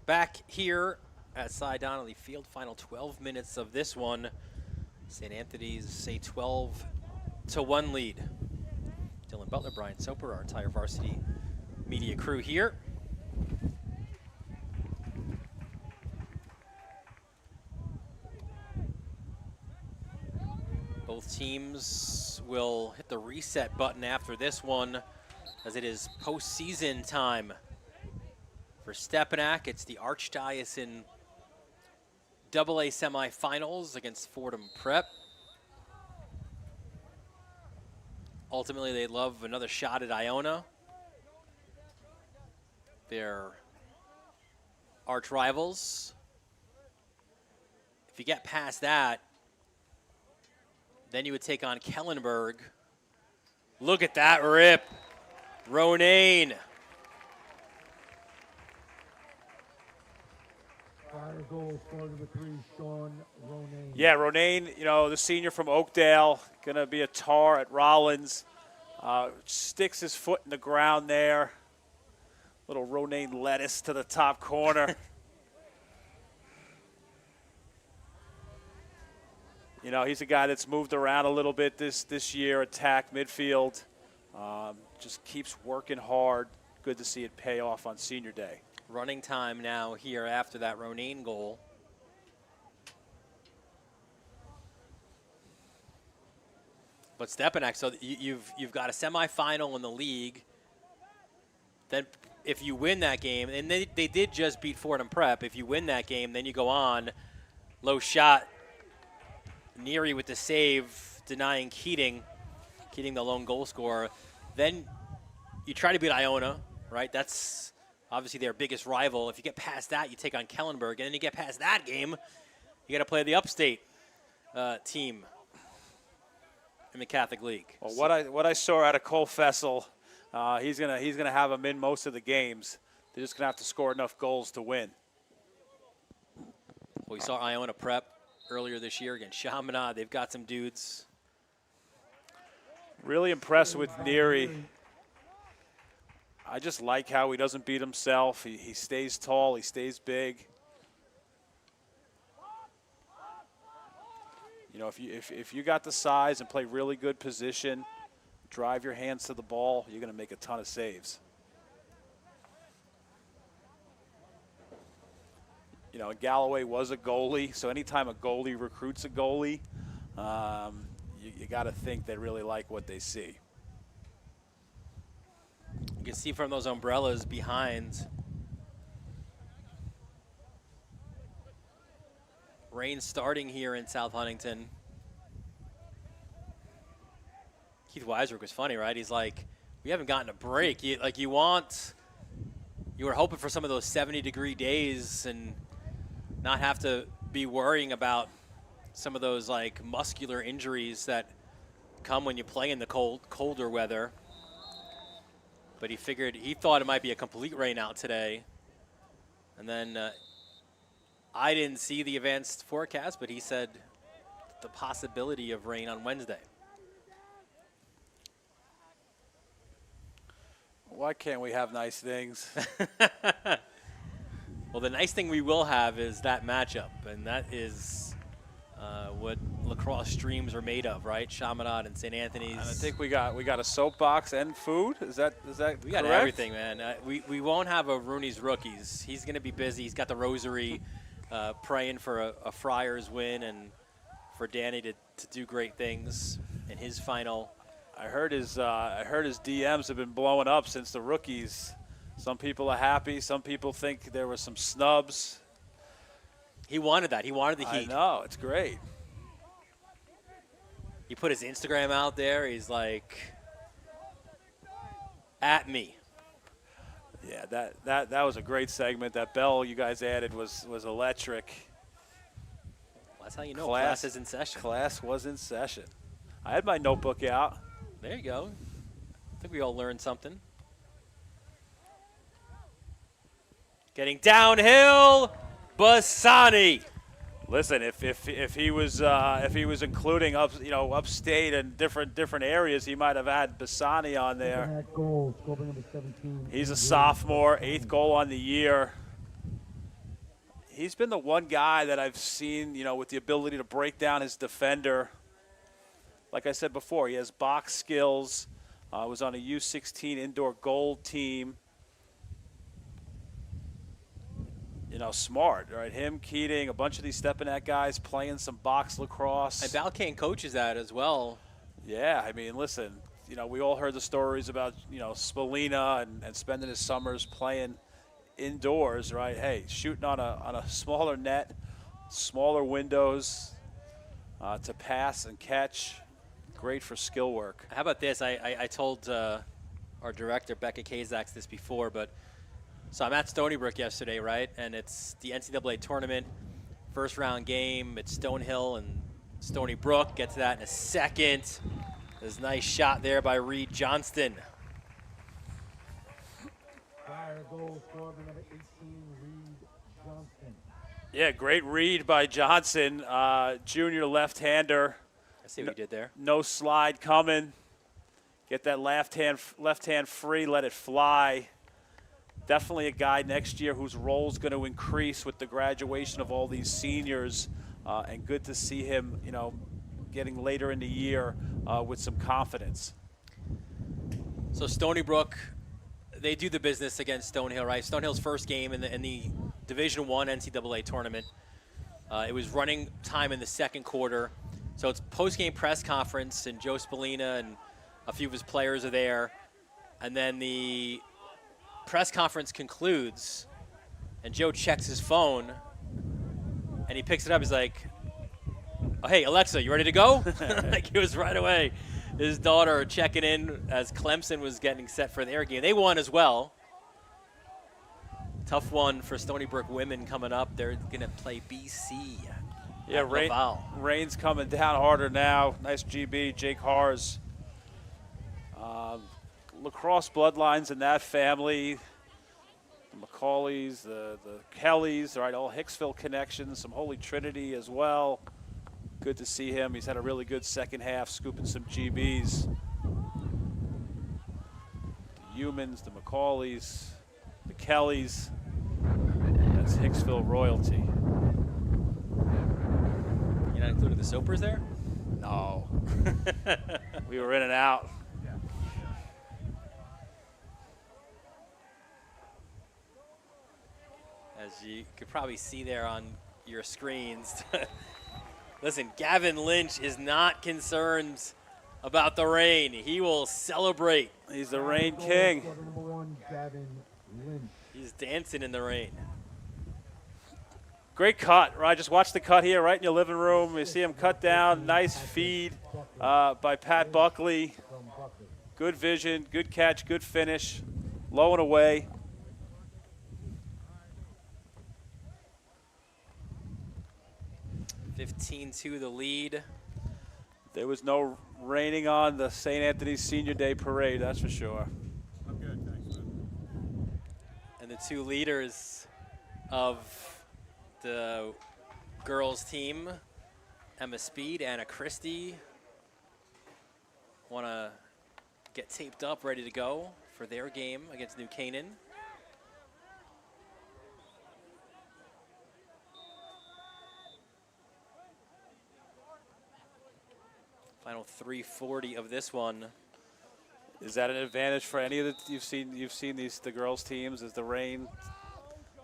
S2: Back here at Cy Donnelly Field, final 12 minutes of this one. St. Anthony's a 12-1 lead. Dylan Butler, Brian Soper, our entire Varsity Media crew here. Both teams will hit the reset button after this one, as it is postseason time. For Stepinac, it's the Archdiocese AA semifinals against Fordham Prep. Ultimately, they'd love another shot at Iona, their arch rivals. If you get past that, then you would take on Kellenberg. Look at that rip. Ronayne.
S9: Prior goal scored with 3, Sean Ronayne.
S3: Yeah, Ronayne, you know, the senior from Oakdale, going to be a tar at Rollins. Sticks his foot in the ground there. Little Ronayne lettuce to the top corner. You know, he's a guy that's moved around a little bit this year, attack, midfield. Just keeps working hard. Good to see it pay off on senior day.
S2: Running time now here after that Ronayne goal. But Stepinac, so you've got a semifinal in the league. Then if you win that game, and they did just beat Fordham Prep. If you win that game, then you go on. Low shot. Neary with the save, denying Keating the lone goal scorer. Then you try to beat Iona, right? That's obviously their biggest rival. If you get past that, you take on Kellenberg. And then you get past that game, you got to play the upstate team in the Catholic League.
S3: Well, what I saw out of Cole Fessel, he's gonna have them in most of the games. They're just gonna have to score enough goals to win.
S2: Well, we saw Iona Prep earlier this year against Chaminade. They've got some dudes.
S3: Really impressed with Neary. I just like how he doesn't beat himself. He stays tall. He stays big. You know, if you got the size and play really good position, drive your hands to the ball, you're going to make a ton of saves. You know, Galloway was a goalie, so anytime a goalie recruits a goalie, you got to think they really like what they see.
S2: You can see from those umbrellas behind. Rain starting here in South Huntington. Keith Weisberg was funny, right? He's like, we haven't gotten a break. You were hoping for some of those 70-degree days and not have to be worrying about some of those like muscular injuries that come when you play in the colder weather. But he thought it might be a complete rain out today. And then I didn't see the advanced forecast, but he said the possibility of rain on Wednesday.
S3: Why can't we have nice things?
S2: Well, the nice thing we will have is that matchup, and that is what lacrosse streams are made of, right? Chaminade and St. Anthony's.
S3: And I think we got a soapbox and food. Is that
S2: we got
S3: correct?
S2: everything, man. We won't have a Rooney's Rookies. He's going to be busy. He's got the rosary, praying for a Friars win and for Danny to do great things in his final.
S3: I heard his DMs have been blowing up since the Rookies. Some people are happy. Some people think there were some snubs.
S2: He wanted that. He wanted the heat.
S3: I know. It's great.
S2: He put his Instagram out there. He's like, at me.
S3: Yeah, that was a great segment. That bell you guys added was electric.
S2: Well, that's how you know class is in session.
S3: Class was in session. I had my notebook out.
S2: There you go. I think we all learned something. Getting downhill, Bassani.
S3: Listen, if he was including upstate and different areas, he might have had Bassani on there. He's a sophomore, 8th goal on the year. He's been the one guy that I've seen, with the ability to break down his defender. Like I said before, he has box skills. Was on a U16 indoor gold team. Smart, right? Him, Keating, a bunch of these Stepinac guys playing some box lacrosse.
S2: And Balkane coaches that as well.
S3: Yeah, I mean, listen, we all heard the stories about, Spalina and spending his summers playing indoors, right? Hey, shooting on a smaller net, smaller windows to pass and catch. Great for skill work.
S2: How about this? I told our director, Becca Kazaks, this before, but so I'm at Stony Brook yesterday, right? And it's the NCAA tournament, first round game. It's Stonehill and Stony Brook. Get to that in a second. There's a nice shot there by Reed Johnston.
S3: Yeah, great read by Johnson, junior left-hander.
S2: I see what he did there.
S3: No slide coming. Get that left hand free, let it fly. Definitely a guy next year whose role is going to increase with the graduation of all these seniors, and good to see him, getting later in the year with some confidence.
S2: So Stony Brook, they do the business against Stonehill, right? Stonehill's first game in the Division I NCAA tournament. It was running time in the second quarter. So it's post-game press conference, and Joe Spalina and a few of his players are there. And then the press conference concludes, and Joe checks his phone, and he picks it up. He's like, oh, hey, Alexa, you ready to go? Like, it was right away. His daughter checking in as Clemson was getting set for their game. They won as well. Tough one for Stony Brook women coming up. They're going to play BC.
S3: Yeah, rain's coming down harder now. Nice GB, Jake Hars. Lacrosse bloodlines in that family. The McCaulays, the Kellys, right? All Hicksville connections, some Holy Trinity as well. Good to see him. He's had a really good second half, scooping some GBs. The Humans, the McCaulays, the Kellys. That's Hicksville royalty.
S2: You're not including the Soapers there?
S3: No. We were in and out.
S2: As you could probably see there on your screens. Listen, Gavin Lynch is not concerned about the rain. He will celebrate.
S3: He's the rain king.
S2: He's dancing in the rain.
S3: Great cut, right? Just watch the cut here right in your living room. You see him cut down. Nice feed by Pat Buckley. Good vision, good catch, good finish. Low and away.
S2: (15-2) the lead.
S3: There was no raining on the St. Anthony's Senior Day Parade, that's for sure.
S7: I'm good, thanks, man.
S2: And the two leaders of the girls team, Emma Speed, Anna Christie, want to get taped up, ready to go for their game against New Canaan. Final 3:40 of this one.
S3: Is that an advantage for any of the you've seen the girls teams? Is the rain,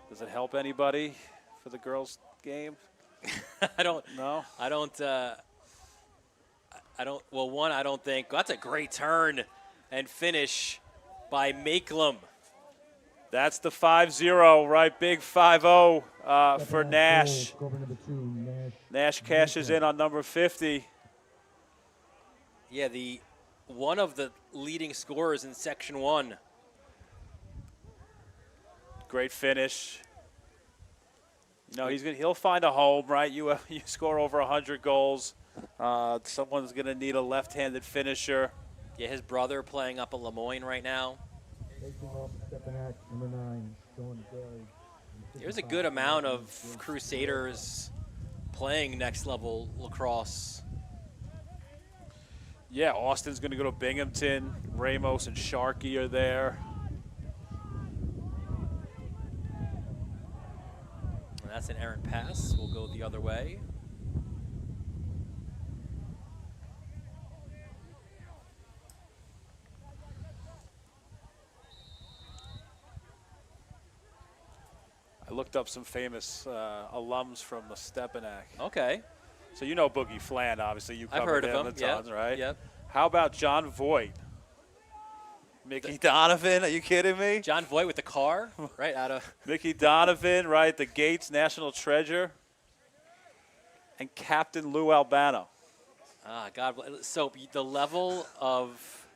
S3: does it help anybody for the girls game?
S2: I don't
S3: know.
S2: I don't well, one, I don't think. That's a great turn and finish by Makelum.
S3: That's the 5-0, right? Big 5-0 for Nash. Nash cashes in on number 50.
S2: Yeah, one of the leading scorers in Section 1.
S3: Great finish. He'll find a home, right? You score over 100 goals. Someone's going to need a left-handed finisher.
S2: Yeah, his brother playing up at Lemoyne right now.
S9: Stepinac, number 9, Sean Gary.
S2: There's a good amount of Crusaders playing next-level lacrosse.
S3: Yeah, Austin's going to go to Binghamton. Ramos and Sharkey are there.
S2: And that's an errant pass. We'll go the other way.
S3: I looked up some famous alums from the Stepinac.
S2: Okay.
S3: So you know Boogie Flan, obviously. You
S2: I've
S3: covered
S2: heard of
S3: him
S2: him,
S3: a ton, right?
S2: Yep.
S3: How about John Voight? Mickey Donovan, are you kidding me?
S2: John Voight with the car, right out of.
S3: Mickey Donovan, right? The Gates National Treasure. And Captain Lou Albano.
S2: Ah, God bless. So the level of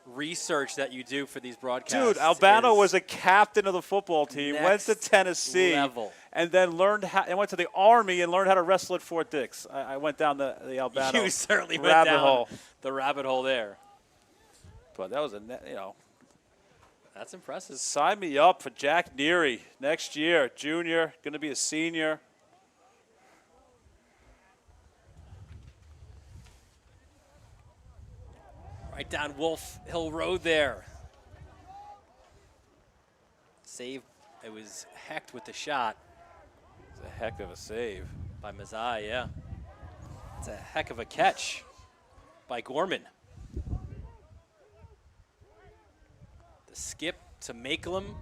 S2: research that you do for these broadcasts.
S3: Dude, Albano was a captain of the football team, went to Tennessee,
S2: level.
S3: and then went to the Army and learned how to wrestle at Fort Dix. I went down the Albano
S2: You certainly went
S3: rabbit
S2: down
S3: hole.
S2: the rabbit hole there.
S3: But that was
S2: That's impressive.
S3: Sign me up for Jack Neary next year. Junior, going to be a senior.
S2: Right down Wolf Hill Road there. Save. It was hecked with the shot.
S3: It's a heck of a save.
S2: By Mazai, yeah. It's a heck of a catch by Gorman. The skip to Makelum.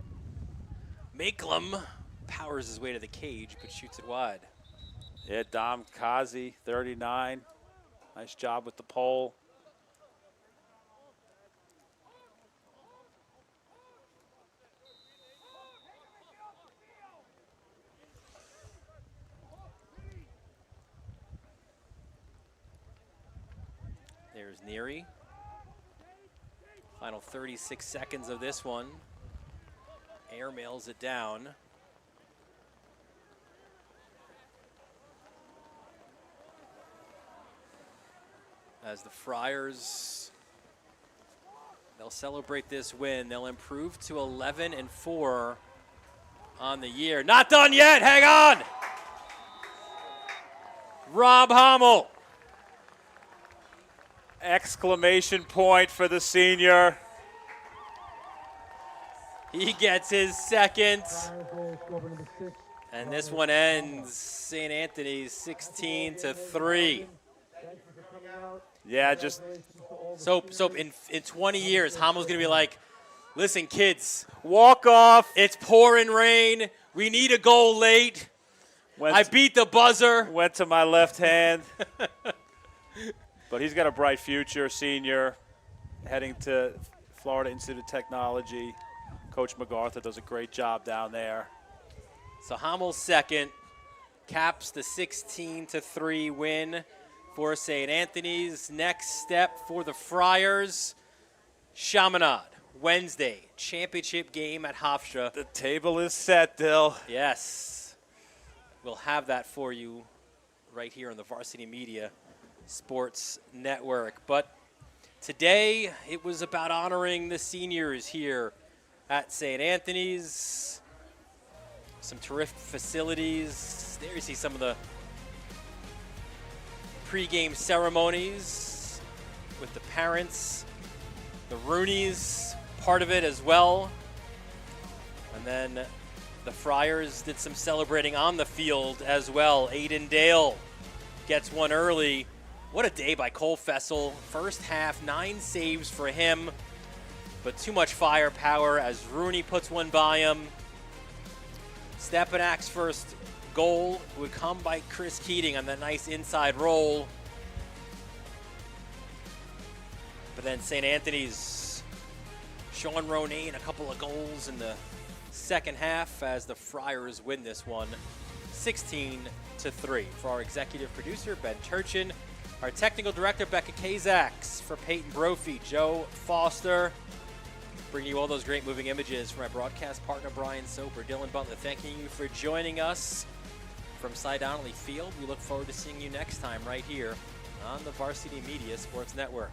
S2: Makelum powers his way to the cage, but shoots it wide.
S3: Yeah, Dom Kazi, 39. Nice job with the pole.
S2: There's Neary. Final 36 seconds of this one. Airmails it down. As the Friars, they'll celebrate this win. They'll improve to 11-4 on the year. Not done yet, hang on! Rob Hommel.
S3: Exclamation point for the senior.
S2: He gets his second. And this one ends St. Anthony's 16-3.
S3: Yeah, just
S2: so in 20 years, Hommel's gonna be like, listen, kids,
S3: walk off.
S2: It's pouring rain. We need a goal late. I beat the buzzer.
S3: Went to my left hand. But he's got a bright future, senior, heading to Florida Institute of Technology. Coach MacArthur does a great job down there.
S2: So Hommel's second, caps the 16-3 win for St. Anthony's. Next step for the Friars, Chaminade, Wednesday, championship game at Hofstra.
S3: The table is set, Dill.
S2: Yes. We'll have that for you right here on the Varsity Media Sports Network. But today it was about honoring the seniors here at St. Anthony's. Some terrific facilities. There you see some of the pregame ceremonies with the parents, the Rooneys, part of it as well. And then the Friars did some celebrating on the field as well. Aiden Dale gets one early What a day by Cole Fessel. First half, 9 saves for him, but too much firepower as Rooney puts one by him. Stepinac's first goal would come by Chris Keating on that nice inside roll. But then St. Anthony's Sean Ronayne, a couple of goals in the second half as the Friars win this one 16-3. For our executive producer, Ben Turchin, our technical director, Becca Kazaks, for Peyton Brophy, Joe Foster, bringing you all those great moving images from my broadcast partner, Brian Soper. Dylan Butler, thanking you for joining us from Cy Donnelly Field. We look forward to seeing you next time right here on the Varsity Media Sports Network.